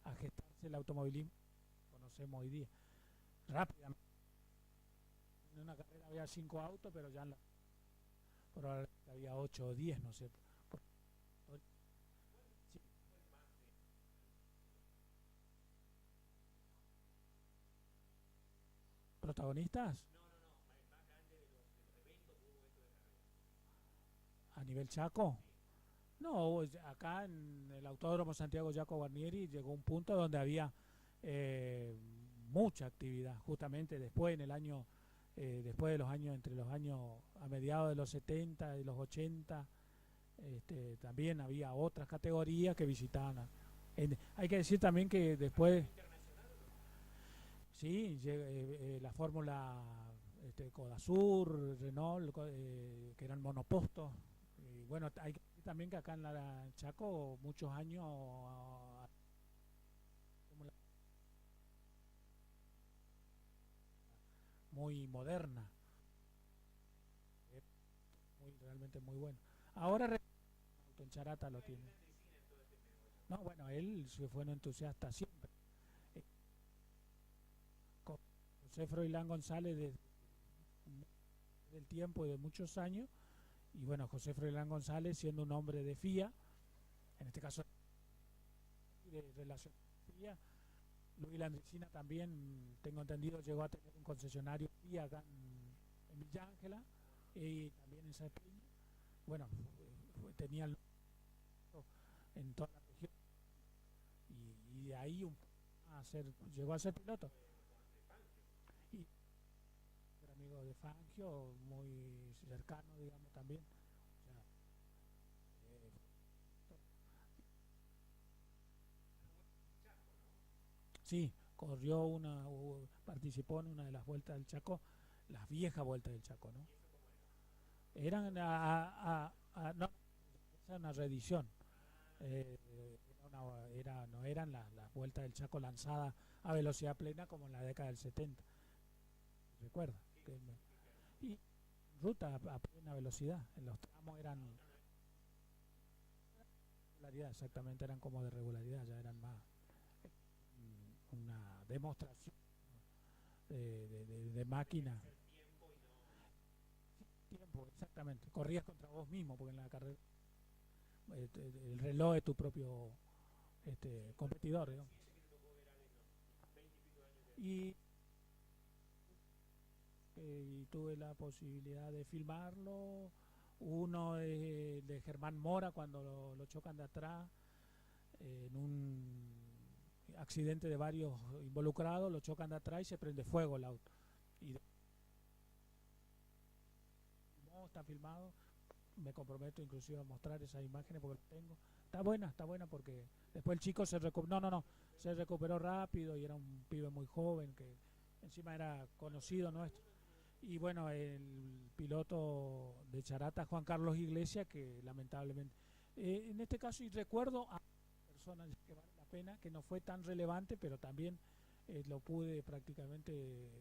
a gestarse el automovilismo que conocemos hoy día. Rápidamente. En una carrera había 5 autos, pero ya en la probablemente había 8 o 10, no sé. Sí. ¿Protagonistas? ¿A nivel Chaco? No, acá en el Autódromo Santiago Jaco Guarnieri llegó un punto donde había mucha actividad, justamente después en el año, después de los años, entre los años a mediados de los 70 y los 80, también había otras categorías que visitaban. Hay que decir también que después, sí, la Fórmula Codasur, Renault, que eran monopostos. Y bueno, hay que decir también que acá en la Chaco muchos años muy moderna, realmente muy bueno. Ahora auto en Charata lo tiene. No, bueno, él se fue un entusiasta siempre. Con José Froilán González del tiempo y de muchos años. Y bueno, José Froilán González siendo un hombre de FIA, en este caso de relación con FIA. Luis Landricina también, tengo entendido, llegó a tener un concesionario FIA acá en Villa Ángela y también en Saepeña. Bueno, tenía en toda la región y de ahí llegó a ser piloto. Y era amigo de Fangio, muy cercano, digamos, también. O sea, sí, participó en una de las vueltas del Chaco, las viejas vueltas del Chaco, ¿no? Eran no, esa era una reedición. No eran las vueltas del Chaco lanzadas a velocidad plena como en la década del 70. Recuerda. Y ruta a plena velocidad. En los tramos eran regularidad, exactamente, eran como de regularidad, ya eran más una demostración de máquina. Tiempo, exactamente. Corrías contra vos mismo, porque en la carrera el reloj es tu propio competidor, digamos. Y tuve la posibilidad de filmarlo. Uno de Germán Mora cuando lo chocan de atrás en un accidente de varios involucrados, lo chocan de atrás y se prende fuego el auto. Y está filmado, me comprometo inclusive a mostrar esas imágenes porque las tengo. Está buena porque después el chico se recuperó rápido y era un pibe muy joven que encima era conocido nuestro. Y bueno, el piloto de Charata, Juan Carlos Iglesias, que lamentablemente, en este caso, y recuerdo a personas que vale la pena, que no fue tan relevante, pero también lo pude prácticamente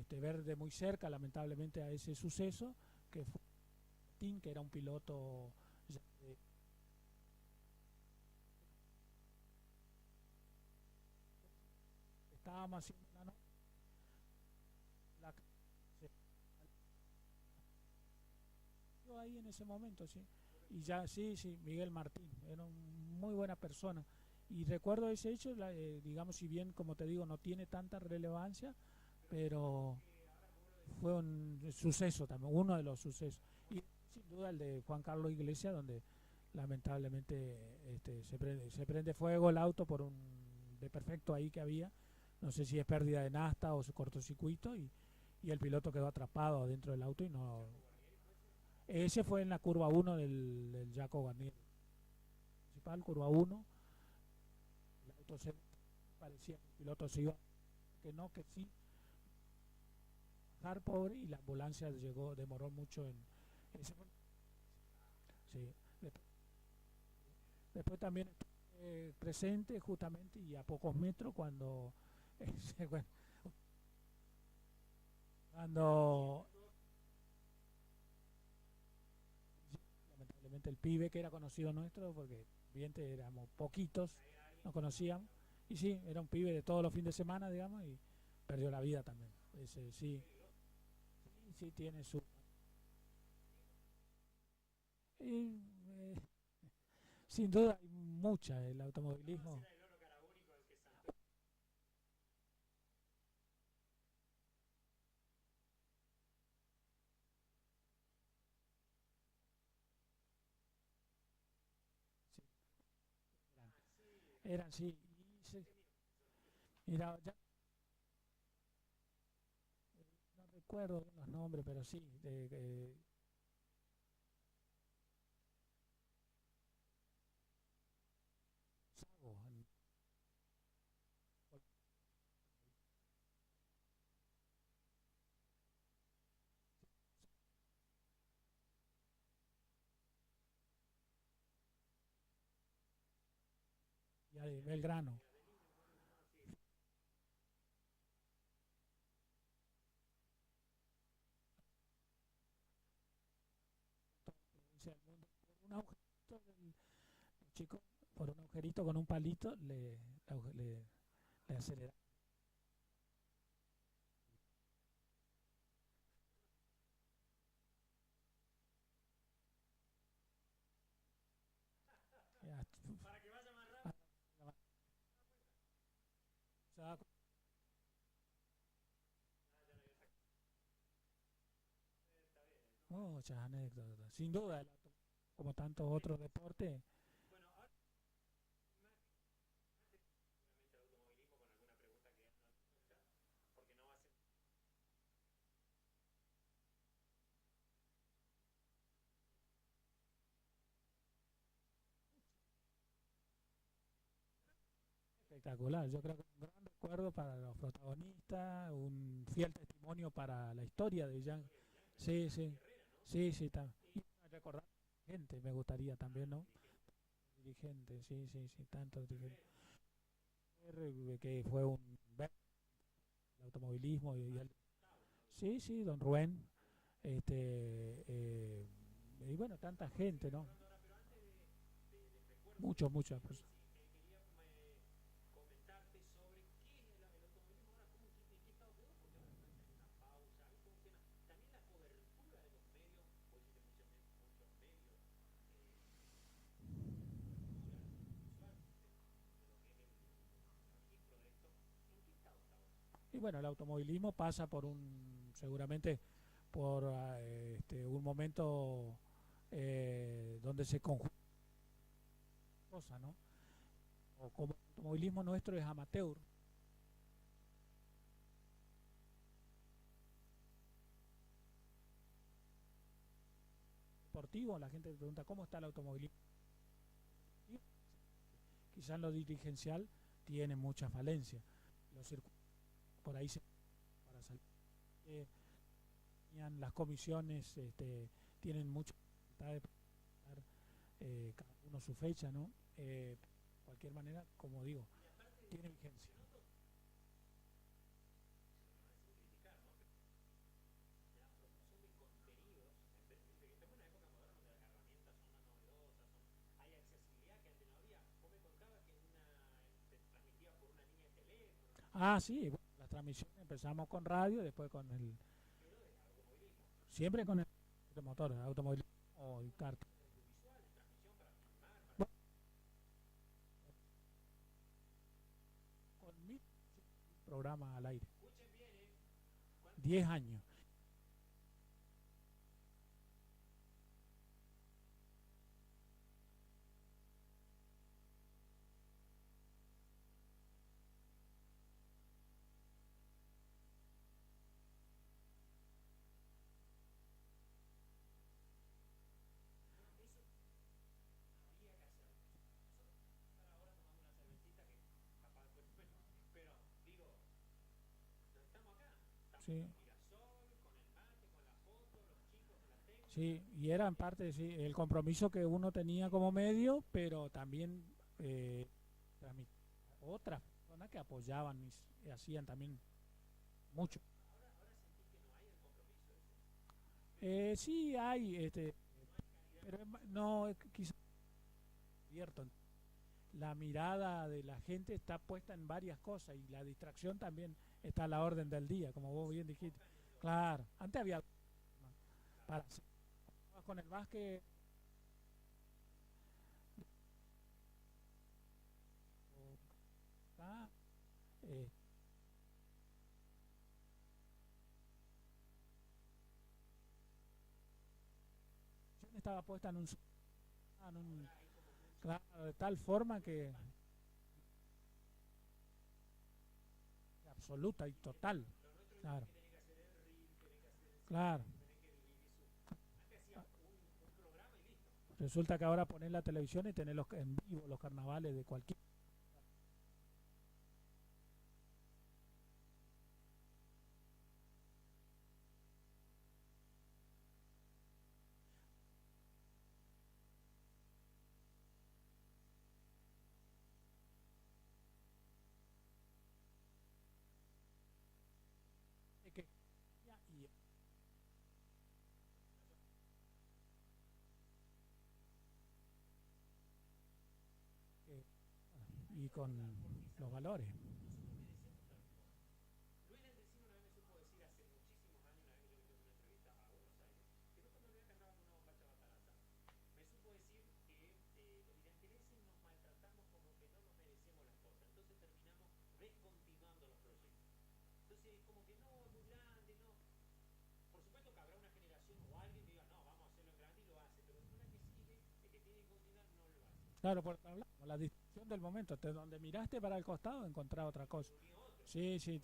ver de muy cerca, lamentablemente, a ese suceso, que fue Martín, que era un piloto estábamos haciendo ahí en ese momento, sí. Y ya, sí, Miguel Martín, era una muy buena persona. Y recuerdo ese hecho, digamos, si bien, como te digo, no tiene tanta relevancia, pero fue un suceso también, uno de los sucesos. Y sin duda el de Juan Carlos Iglesias, donde lamentablemente se prende fuego el auto por un desperfecto ahí que había. No sé si es pérdida de nafta o su cortocircuito, y el piloto quedó atrapado dentro del auto y no. Ese fue en la curva 1 del Jaco Guarnieri. Principal, curva 1. El auto parecía que el piloto se iba, que no, que sí. Bajar, pobre, y la ambulancia demoró mucho en ese momento. Sí. Después también presente justamente y a pocos metros cuando bueno, cuando lamentablemente el pibe que era conocido nuestro, porque bien éramos poquitos, nos conocíamos, y sí, era un pibe de todos los fines de semana, digamos, y perdió la vida también. Ese, sí, sí tiene su... Y, sin duda hay mucha el automovilismo. Sí, eran sí, mira, ya no recuerdo los nombres, pero sí, Sago, ya de Belgrano. Provincia del mundo, por un agujerito los chicos, por un agujerito con un palito le acelera. Ya, Para que vaya más rápido. se da muchas anécdotas, sin duda, como tantos otros deportes. Bueno, ahora seguramente el automovilismo con alguna pregunta que no escucha, porque no va a ser. Espectacular, yo creo que un gran recuerdo para los protagonistas, un fiel testimonio para la historia de Jan. Sí, sí, sí, sí, y recordar gente, me gustaría también, ¿no? Dirigente, sí, sí, sí, tantos dirigentes. Que fue un el automovilismo sí, sí, don Rubén, y bueno, tanta gente, ¿no? Muchas personas. Quería comentarte sobre qué es el automovilismo ahora, cómo, en qué estado quedó, porque ahora está en una pausa, ¿viste? Un tema. También la cobertura de los medios, hoy existe muchos medios, coberturas visuales de lo que es el registro de esto. ¿En qué estado está ahora? Y bueno, el automovilismo pasa por seguramente por un momento donde se conjunta cosas, ¿no? O como el automovilismo nuestro es amateur. Deportivo, la gente pregunta cómo está el automovilismo. Quizás en lo dirigencial tiene mucha falencia. Los circuitos por ahí para salir. Las comisiones tienen mucha dificultad de cada uno su fecha, ¿no? De cualquier manera, como digo, tiene vigencia. Ah, sí, bueno, las transmisiones empezamos con radio, después con el... Siempre con el motor, automovilismo o el kart. Bueno, con mi programa al aire. 10 años. Sí. Sí, y era en parte sí, el compromiso que uno tenía como medio, pero también otras personas que apoyaban y hacían también mucho. Sí hay, pero no, quizás abierto. La mirada de la gente está puesta en varias cosas y la distracción también está a la orden del día, como vos bien dijiste. Claro, antes había para con el básquet eh, estaba puesta claro, de tal forma que absoluta y total. Claro. Claro. Resulta que ahora poner la televisión y tener en vivo los carnavales de cualquier. Y con los valores. Claro, por la distracción del momento, donde miraste para el costado encontrás otra cosa. Sí, sí.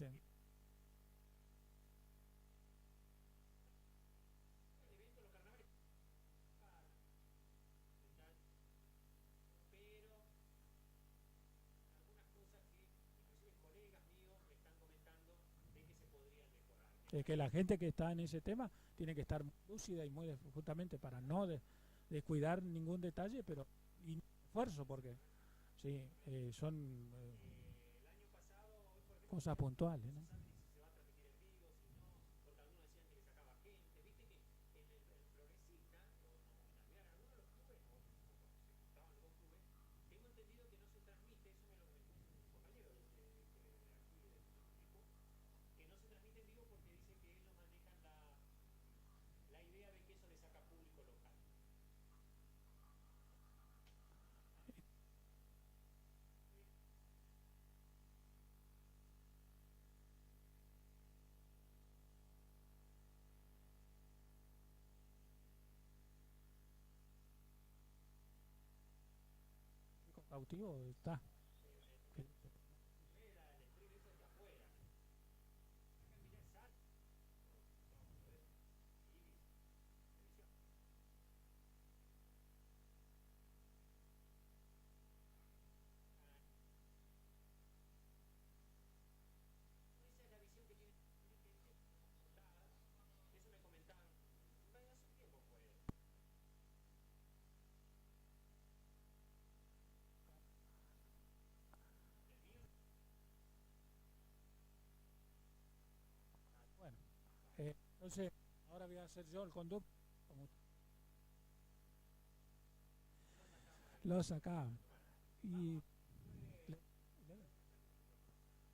Es que la gente que está en ese tema tiene que estar lúcida y muy justamente para no descuidar ningún detalle, pero y esfuerzo porque sí, son cosas puntuales, ¿no? Cautivo está. Bueno, entonces ahora voy a hacer yo el conducto. Lo sacaba. Y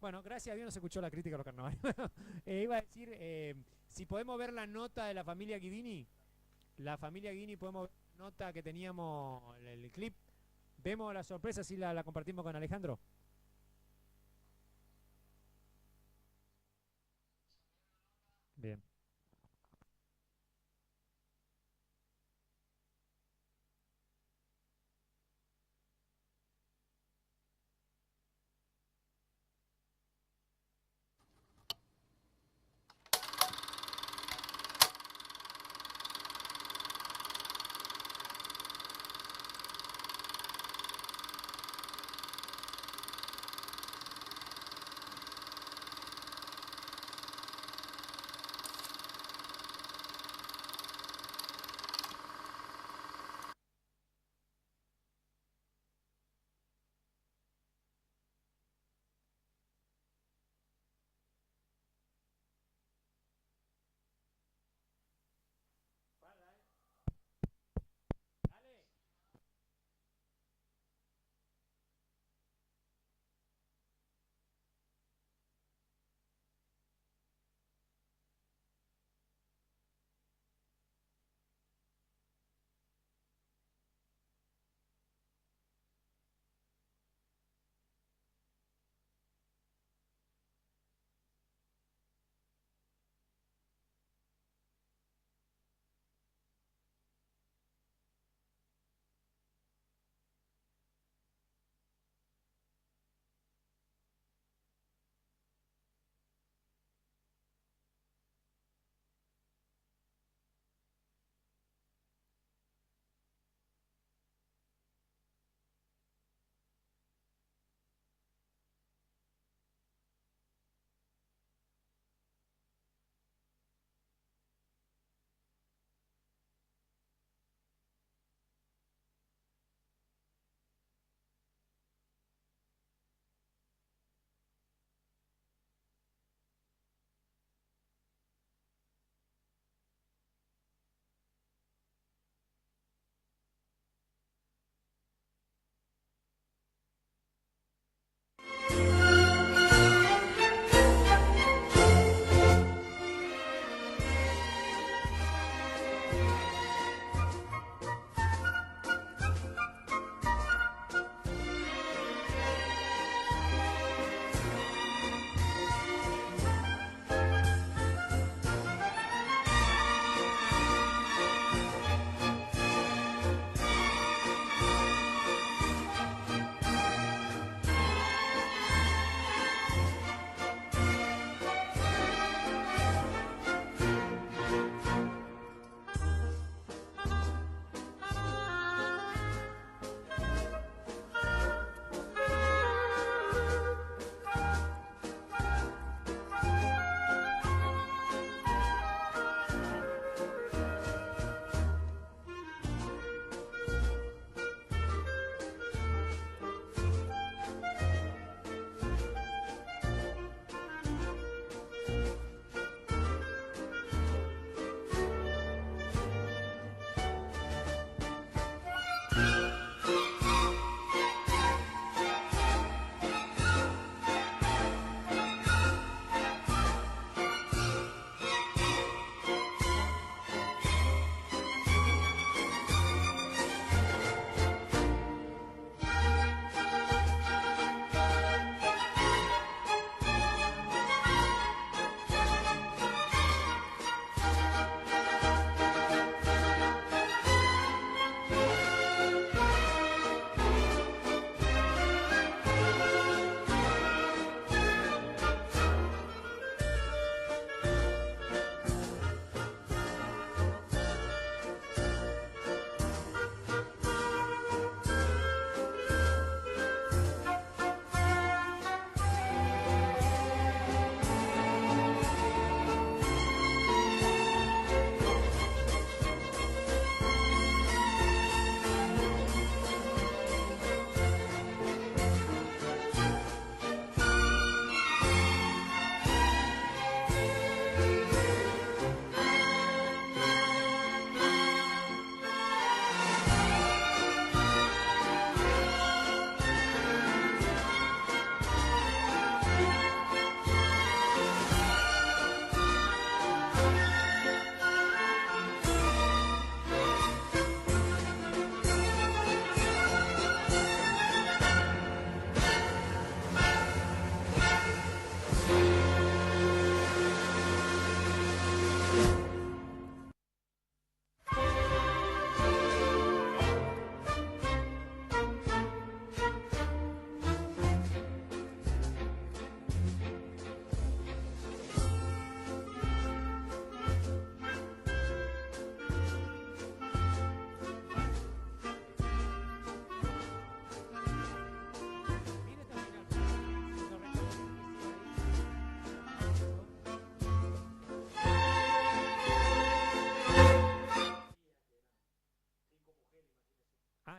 bueno, gracias a Dios no se escuchó la crítica a los carnavales. Iba a decir, si podemos ver la nota de la familia Guidini, podemos ver la nota que teníamos, el clip, vemos la sorpresa si la compartimos con Alejandro. Bien.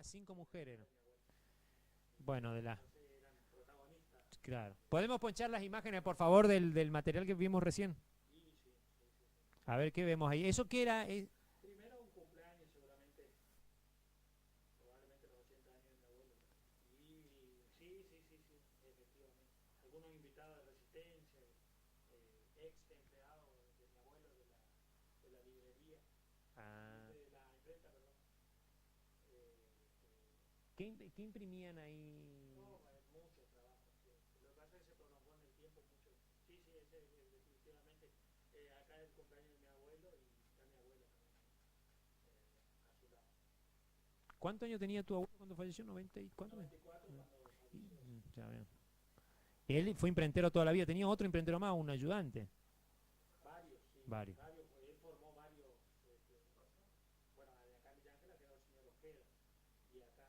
5 mujeres. Bueno, de la... Claro. ¿Podemos ponchar las imágenes, por favor, del material que vimos recién? A ver qué vemos ahí. ¿Eso qué era? Primero un cumpleaños seguramente, probablemente los 80 años de mi abuelo. Y sí, efectivamente. Algunos invitados de Resistencia, ex empleados de mi abuelo de la librería, de la imprenta, perdón. ¿Qué imprimían ahí? Mucho trabajo. Lo que pasa es que se prolongó en el tiempo mucho. Sí, definitivamente. Acá es el cumpleaños de mi abuelo y está mi abuela también a su lado. ¿Cuántos años tenía tu abuelo cuando falleció? ¿90 y cuánto? 94 cuando falleció. Ya bien. Él fue imprentero toda la vida. ¿Tenía otro imprentero más, un ayudante? Varios, sí. Varios. Él formó varios. Bueno, de acá en Villa Ángela quedó el señor Ojeda. Y acá...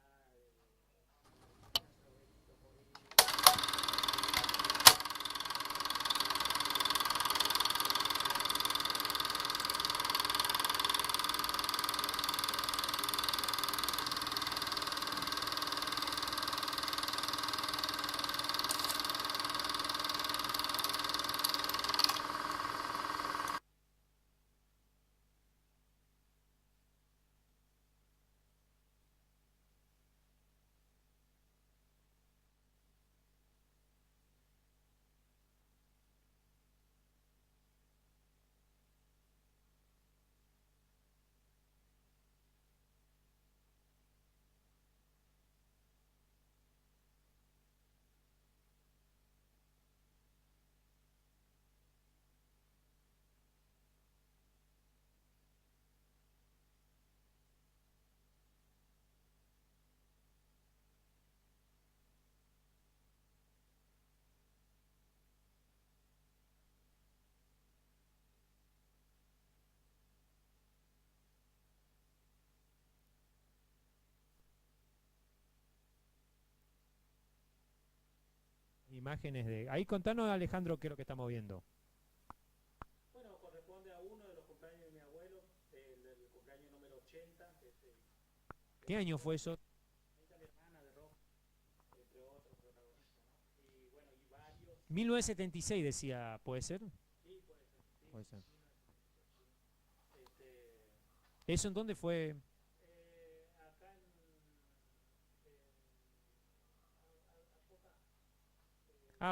Imágenes de... Ahí contanos, Alejandro, qué es lo que estamos viendo. Bueno, corresponde a uno de los cumpleaños de mi abuelo, el cumpleaños número 80. ¿Qué año fue eso? Mi hermana de rojo, entre otros protagonistas, ¿no? Y bueno, y varios... 1976 decía, ¿puede ser? Sí, puede ser. Sí, puede ser. 1976. ¿Eso en dónde fue? Acá en...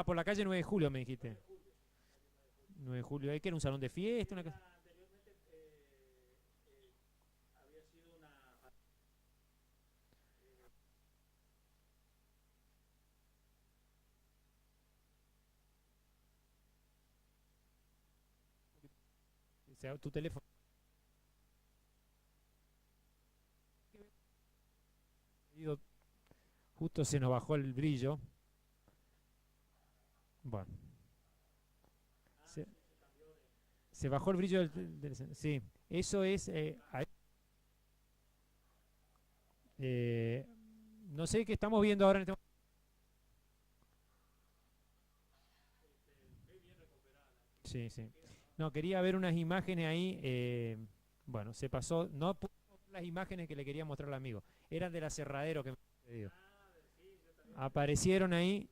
Por la calle 9 de Julio me dijiste. 9 de Julio, ¿ahí que era un salón de fiesta? Una cosa? Anteriormente había sido una... O sea, tu teléfono. Justo se nos bajó el brillo. Bueno. Se bajó el brillo sí, eso es... no sé qué estamos viendo ahora en este momento. Sí. No, quería ver unas imágenes ahí. Bueno, se pasó. No pude ver las imágenes que le quería mostrar al amigo. Eran del aserradero que me había pedido. Aparecieron ahí.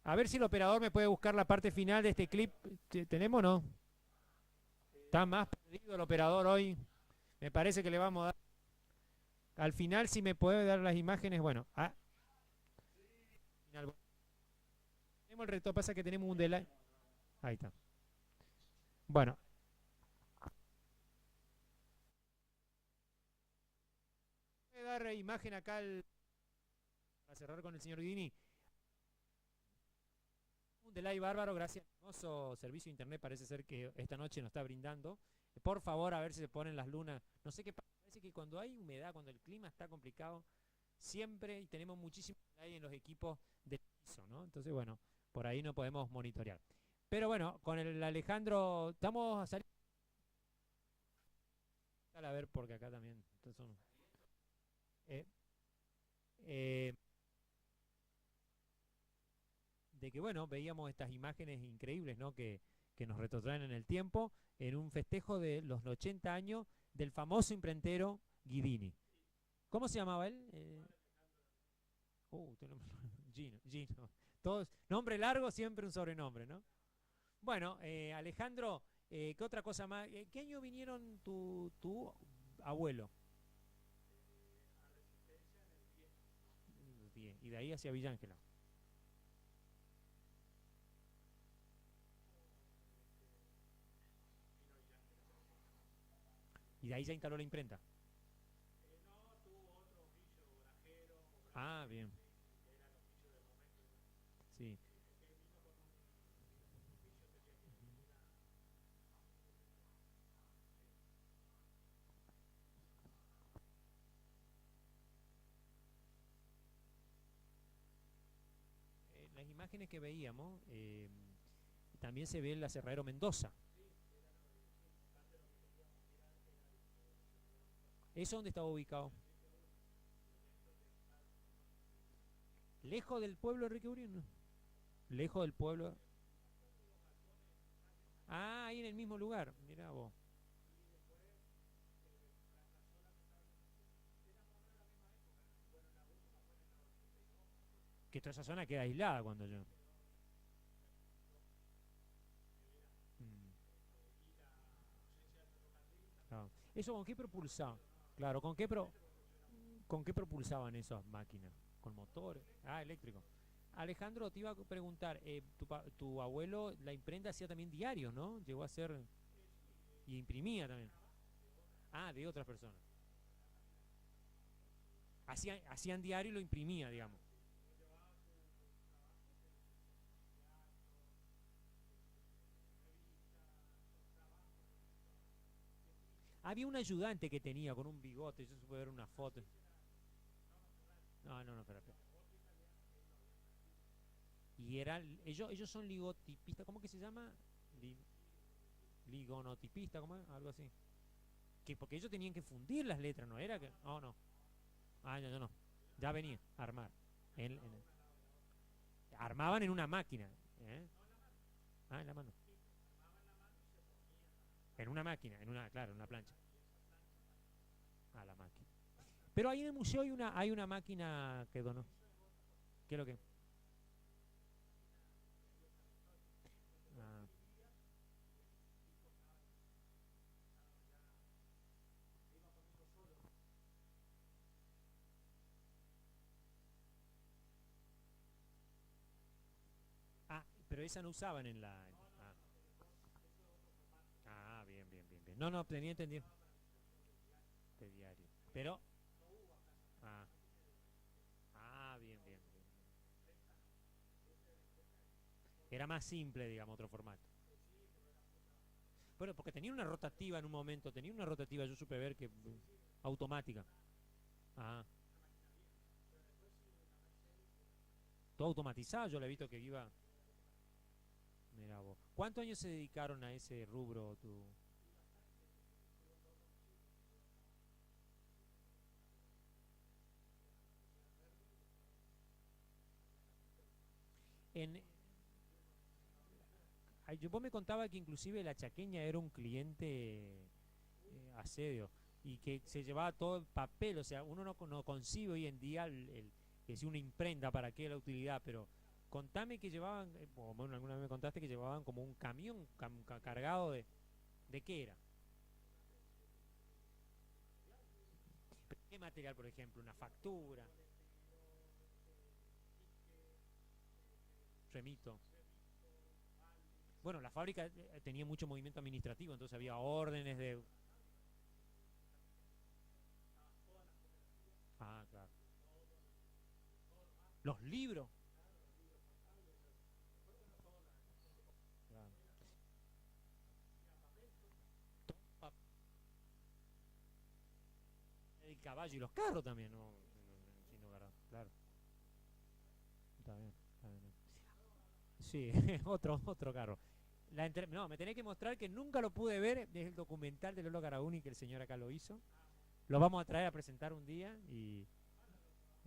A ver si el operador me puede buscar la parte final de este clip. ¿Tenemos o no? Está más perdido el operador hoy. Me parece que le vamos a dar. Al final, si me puede dar las imágenes, bueno. Tenemos el reto, pasa que tenemos un delay. Ahí está. Bueno. Voy a dar imagen acá para cerrar con el señor Guidini. Un delay bárbaro, gracias al hermoso servicio de internet, parece ser que esta noche nos está brindando. Por favor, a ver si se ponen las lunas. No sé qué pasa, parece que cuando hay humedad, cuando el clima está complicado, siempre tenemos muchísimo delay en los equipos de piso, ¿no? Entonces, bueno, por ahí no podemos monitorear. Pero bueno, con el Alejandro, estamos a salir. A ver, porque acá también. Son, de que bueno, veíamos estas imágenes increíbles, ¿no? Que nos retrotraen en el tiempo, en un festejo de los 80 años del famoso imprentero Guidini. ¿Cómo se llamaba él? Tenemos Gino, Gino. Todos, nombre largo, siempre un sobrenombre, ¿no? Bueno, Alejandro, ¿qué otra cosa más? ¿Qué año vinieron tu abuelo? Bien, y de ahí hacia Villa Ángela. Y de ahí ya instaló la imprenta. Ah, bien. Sí. Las imágenes que veíamos, también se ve el aserradero Mendoza. ¿Eso dónde estaba ubicado? ¿Lejos del pueblo de Enrique Uribe? ¿Lejos del pueblo? Ah, ahí en el mismo lugar. Mirá vos. Que toda esa zona queda aislada cuando yo. Claro. ¿Eso con qué propulsaba? Claro, ¿con qué propulsaban esas máquinas? ¿Con motor? Ah, eléctrico. Alejandro, te iba a preguntar, tu abuelo, la imprenta hacía también diarios, ¿no? Llegó a hacer... Y imprimía también. Ah, de otras personas. Hacían diario y lo imprimía, digamos. Había un ayudante que tenía con un bigote, yo supe ver una foto. No, espera. Y ellos son ligotipistas, ¿cómo que se llama? Ligonotipistas, ¿cómo es? Algo así. Porque ellos tenían que fundir las letras, ¿no era que? No. Ah, no. Ya venía a armar. Armaban en una máquina. Ah, en la mano. En una máquina, claro, en una plancha. Ah, la máquina. Pero ahí en el museo hay una máquina que donó. ¿Qué es lo que? Ah. Pero esa no usaban en la... Bien. No, tenía entendido. De diario. Pero... Bien. Era más simple, digamos, otro formato. Bueno, porque tenía una rotativa en un momento, yo supe ver que... automática. Todo automatizado, yo le he visto que iba... Mira vos. ¿Cuántos años se dedicaron a ese rubro tú? Vos me contaba que inclusive la Chaqueña era un cliente asedio y que se llevaba todo el papel, o sea, uno no concibe hoy en día que si una imprenta, para qué la utilidad, pero contame que llevaban, bueno, alguna vez me contaste que llevaban como un camión cargado ¿de qué era? ¿Qué material, por ejemplo? ¿Una factura? Remito. Bueno, la fábrica tenía mucho movimiento administrativo, entonces había órdenes de... Claro. Los libros. Claro. El caballo y los carros también, ¿no? Claro. Está bien. Sí, otro carro. No, me tenés que mostrar que nunca lo pude ver, es el documental de Lolo Garabuni que el señor acá lo hizo. Lo vamos a traer a presentar un día y...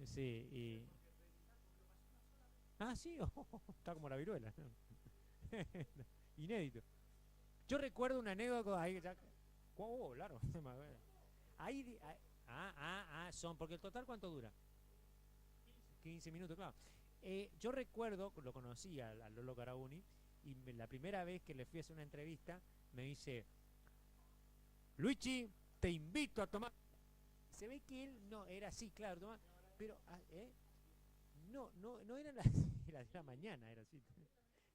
Sí, sí, está como la viruela. Inédito. Yo recuerdo una anécdota ahí ya... claro. Ahí... son, porque el total ¿cuánto dura? 15 minutos, claro. Yo recuerdo, lo conocí al Lolo Carauni, y la primera vez que le fui a hacer una entrevista, me dice, Luigi, te invito a tomar. Se ve que él no era así, claro, pero no eran las 10 de la mañana, era así.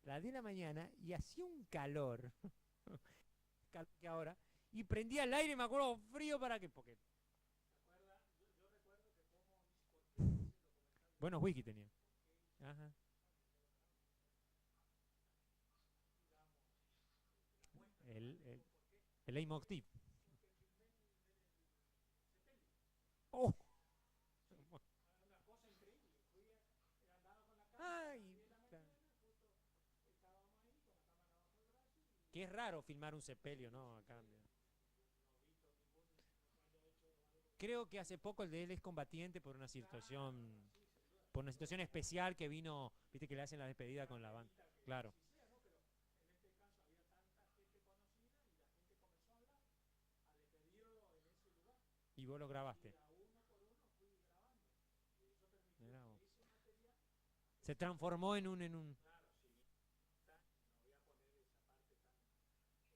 Las 10 de la mañana y hacía un calor, calor que ahora, y prendía el aire, me acuerdo, frío para qué, porque buenos whisky tenía. Ajá. El leitmotiv. Oh. Ay, que es raro filmar un sepelio, ¿no? Acá. Creo que hace poco el de él es combatiente por una situación especial que vino, viste que le hacen la despedida con la banda. Claro. Y vos lo grabaste. Mirá vos. Se transformó en un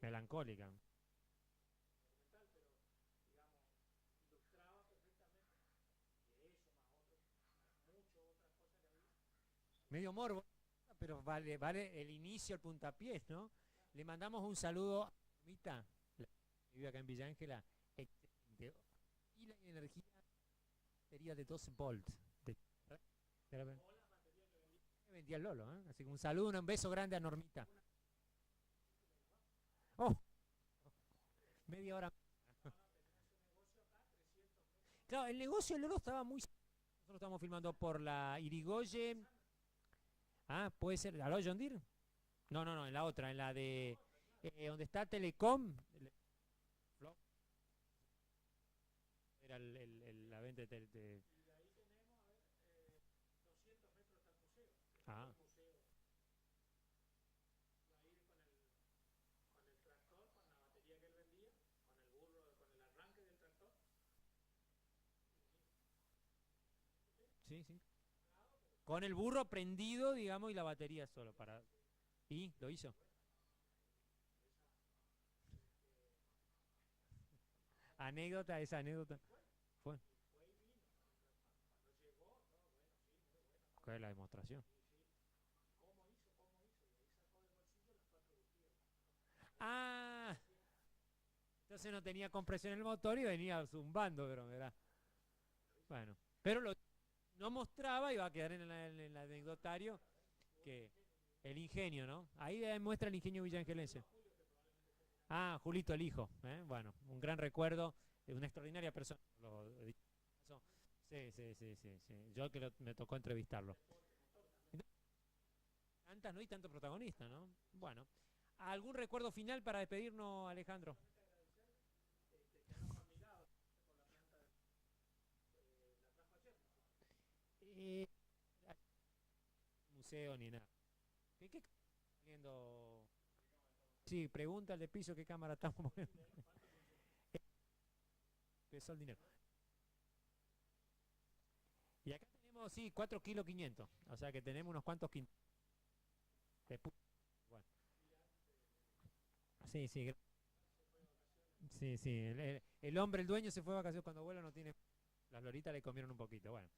melancólica. Medio morbo, pero vale el inicio, el puntapié, ¿no? Le mandamos un saludo a Mita, que vive acá en Villa Ángela, excelente. Y la energía sería de 12 volts. De la vendía el Lolo, ¿eh? Así que un saludo, un beso grande a Normita. Oh, media hora. Claro, el negocio del Lolo estaba muy... Nosotros estamos filmando por la Irigoyen. Ah, puede ser. ¿A la John Deere? No, en la otra, en la de... donde está Telecom. Era la venta de... Ah. Sí, sí. Con el burro prendido, digamos, y la batería solo para... ¿Y? ¿Lo hizo? Anécdota, esa anécdota. Fue. ¿Cuál es la demostración? Ah, entonces no tenía compresión en el motor y venía zumbando, pero ¿verdad? Bueno, pero no mostraba y va a quedar en el anecdotario que el ingenio, ¿no? Ahí muestra el ingenio villangelense. Ah, Julito, el hijo. Bueno, un gran recuerdo, una extraordinaria persona. Sí. Yo que me tocó entrevistarlo. Tantas, no hay tanto protagonista, ¿no? Bueno, ¿algún recuerdo final para despedirnos, Alejandro? Museo ni nada. ¿Qué viendo? Sí, pregunta al de piso qué cámara estamos poniendo. Pesó el dinero. Y acá tenemos, sí, 4 kilos 500. O sea que tenemos unos cuantos quintos. Bueno. Sí. Sí. El hombre, el dueño se fue de vacaciones cuando abuelo no tiene... Las loritas le comieron un poquito. Bueno.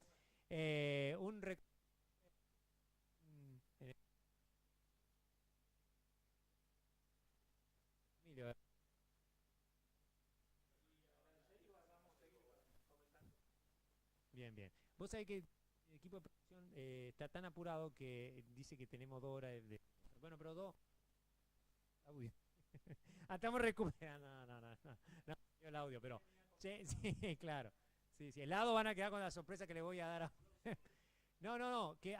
Bien. Vos sabés que el equipo de producción está tan apurado que dice que tenemos 2 horas de... Bueno, pero 2... estamos recuperando. No, el audio, pero... Sí, claro. Sí, el lado van a quedar con la sorpresa que le voy a dar a... No, que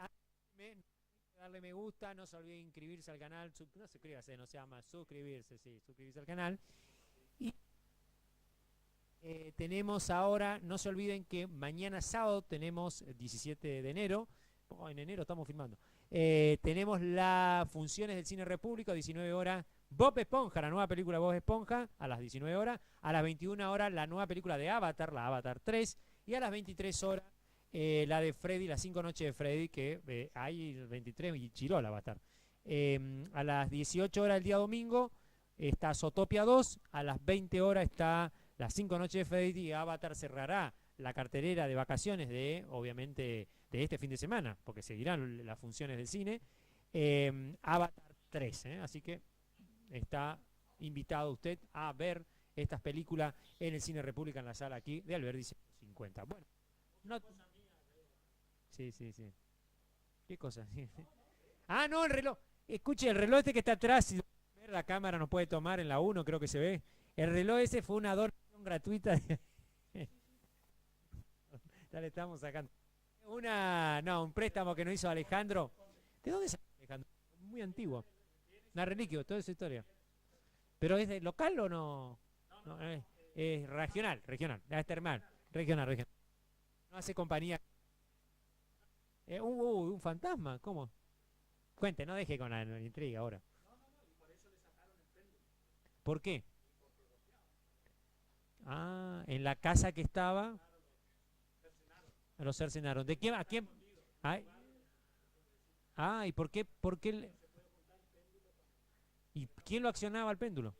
darle me gusta, no se olvide inscribirse al canal, no suscríbase, no se llama suscribirse, sí, suscribirse al canal. Y tenemos ahora, no se olviden que mañana sábado tenemos 17 de enero, en enero estamos filmando, tenemos las funciones del Cine República a 19 horas, Bob Esponja, la nueva película Bob Esponja, a las 19 horas, a las 21 horas la nueva película de Avatar, la Avatar 3, y a las 23 horas la de Freddy, las 5 noches de Freddy, que hay el 23 y Chirola va a estar. A las 18 horas el día domingo está Zootopia 2, a las 20 horas está las 5 noches de Freddy y Avatar cerrará la cartelera de vacaciones de, obviamente, de este fin de semana, porque seguirán las funciones del cine. Avatar 3, así que está invitado usted a ver estas películas en el Cine República, en la sala aquí de Alberdi 150. Bueno, no... Sí. ¿Qué cosa? Ah, no, el reloj. Escuche, el reloj este que está atrás, si la cámara nos puede tomar en la 1, creo que se ve. El reloj ese fue una donación gratuita. Ya le estamos sacando. Un préstamo que nos hizo Alejandro. ¿De dónde salió Alejandro? Muy antiguo. Una reliquia, toda esa historia. ¿Pero es de local o no? No, es regional, es termal, regional. No hace compañía. Un fantasma, ¿cómo? Cuente, no deje con la intriga ahora. ¿Por qué? Ah, en la casa que estaba. Lo cercenaron. ¿De quién? ¿A quién? ¿Y por qué? ¿Y quién lo accionaba el péndulo?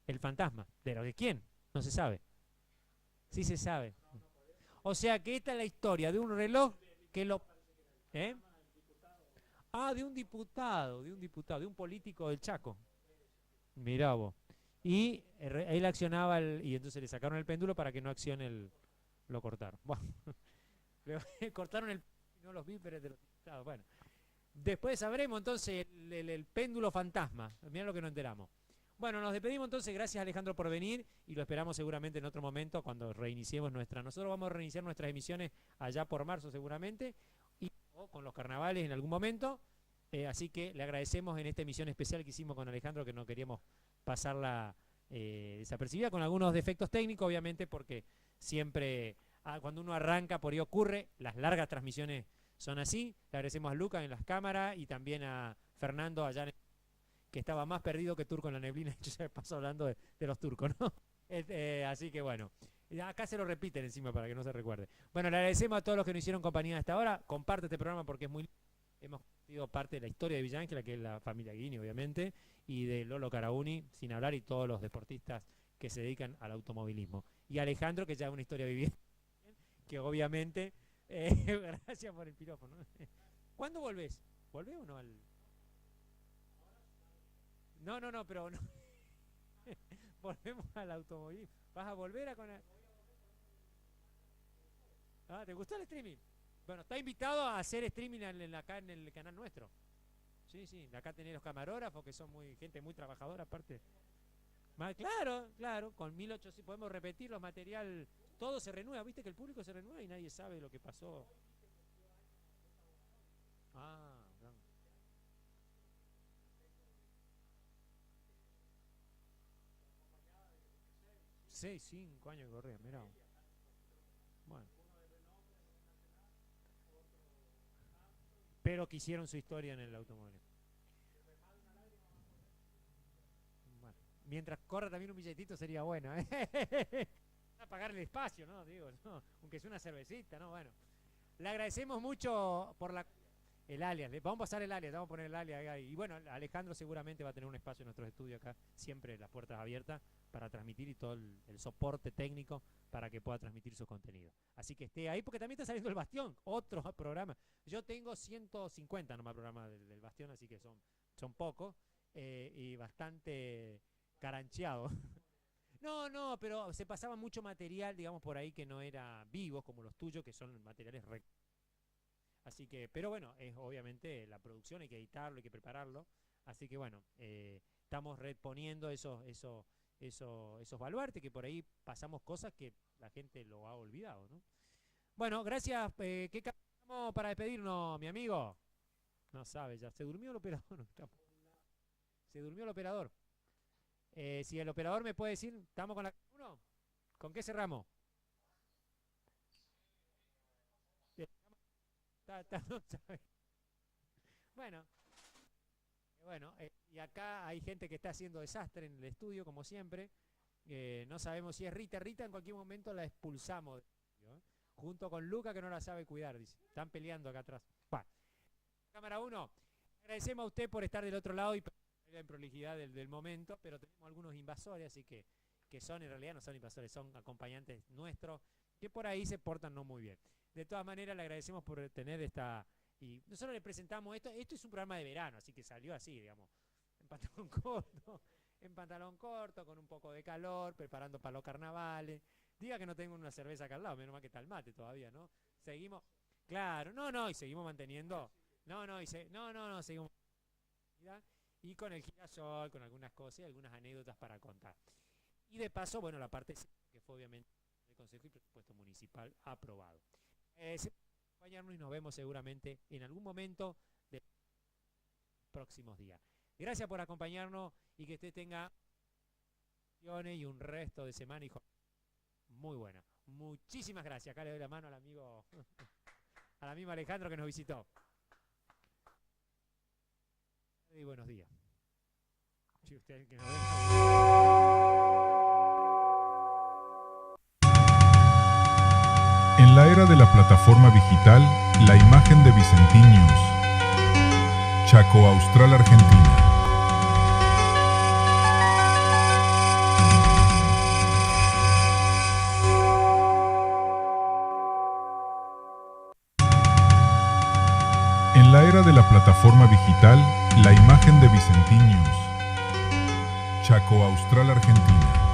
El fantasma. ¿Pero de quién? No se sabe. Sí se sabe. O sea que esta es la historia de un reloj que lo... de un diputado, de un político del Chaco. Mirá vos. Y él accionaba y entonces le sacaron el péndulo para que no accione lo cortaron. Bueno, le cortaron no los víveres de los diputados. Bueno, después sabremos entonces el péndulo fantasma. Mirá lo que nos enteramos. Bueno, nos despedimos entonces. Gracias, Alejandro, por venir y lo esperamos seguramente en otro momento cuando reiniciemos nosotros vamos a reiniciar nuestras emisiones allá por marzo seguramente o con los carnavales en algún momento. Así que le agradecemos en esta emisión especial que hicimos con Alejandro, que no queríamos pasarla desapercibida, con algunos defectos técnicos, obviamente, porque siempre cuando uno arranca, por ahí ocurre, las largas transmisiones son así. Le agradecemos a Lucas en las cámaras y también a Fernando allá, que estaba más perdido que turco en la neblina. Yo ya paso hablando de los turcos, ¿no? Así que bueno, acá se lo repiten encima para que no se recuerde. Bueno, le agradecemos a todos los que nos hicieron compañía hasta ahora. Comparte este programa porque es muy... Hemos sido parte de la historia de Villa Ángela, que es la familia Guini, obviamente, y de Lolo Carauni, sin hablar, y todos los deportistas que se dedican al automovilismo. Y Alejandro, que ya es una historia vivida, que obviamente... gracias por el piropo, ¿no? ¿Cuándo volvés? ¿Volvés o no al...? No, pero no. Volvemos al automovilismo. ¿Vas a volver a con el... ¿te gustó el streaming? Bueno, está invitado a hacer streaming acá en el canal nuestro. Sí, acá tenés los camarógrafos que son gente muy trabajadora aparte. Claro, con 1800 podemos repetir los material, todo se renueva, viste que el público se renueva y nadie sabe lo que pasó. No. 5 años que corría, mirá. Bueno. Pero que hicieron su historia en el automóvil. Bueno, mientras corra también un billetito sería bueno, a pagar el espacio, ¿no? Digo, no, aunque sea una cervecita, ¿no? Bueno. Le agradecemos mucho por el alias. Vamos a pasar el alias, vamos a poner el alias acá. Y bueno, Alejandro seguramente va a tener un espacio en nuestros estudios acá, siempre las puertas abiertas para transmitir y todo el soporte técnico para que pueda transmitir su contenido. Así que esté ahí, porque también está saliendo el Bastión, otro programa. Yo tengo 150 nomás programas del Bastión, así que son pocos y bastante carancheados. No, pero se pasaba mucho material, digamos, por ahí que no era vivo, como los tuyos, que son materiales Así que, pero bueno, es obviamente la producción, hay que editarlo, hay que prepararlo. Así que bueno, estamos reponiendo esos baluartes, que por ahí pasamos cosas que la gente lo ha olvidado, ¿no? Bueno, gracias. ¿Qué cambiamos para despedirnos, mi amigo? No sabe ya. ¿Se durmió el operador? Se durmió el operador. Si el operador me puede decir, ¿estamos con la 1? ¿Con qué cerramos? No sabe. Bueno, y acá hay gente que está haciendo desastre en el estudio, como siempre. No sabemos si es Rita. Rita en cualquier momento la expulsamos del estudio, junto con Luca que no la sabe cuidar, dice. Están peleando acá atrás. Bueno. Cámara 1, agradecemos a usted por estar del otro lado y la improlijidad del momento, pero tenemos algunos invasores, así que son, en realidad no son invasores, son acompañantes nuestros, que por ahí se portan no muy bien. De todas maneras, le agradecemos por tener esta... Y nosotros le presentamos esto es un programa de verano, así que salió así, digamos, en pantalón corto, con un poco de calor, preparando para los carnavales. Diga que no tengo una cerveza acá al lado, menos mal que está el mate todavía, ¿no? Seguimos, claro, y seguimos manteniendo, seguimos, y con el girasol, con algunas cosas y algunas anécdotas para contar. Y de paso, bueno, la parte que fue obviamente el Consejo y Presupuesto Municipal aprobado. Acompañarnos y nos vemos seguramente en algún momento de los próximos días. Gracias por acompañarnos y que usted tenga y un resto de semana y muy buena. Muchísimas gracias. Acá le doy la mano al amigo, al amigo Alejandro que nos visitó. Y buenos días. Sí, usted que nos En la era de la plataforma digital, la imagen de Vicentinius. Chaco Austral, Argentina. En la era de la plataforma digital, la imagen de Vicentinius. Chaco Austral, Argentina.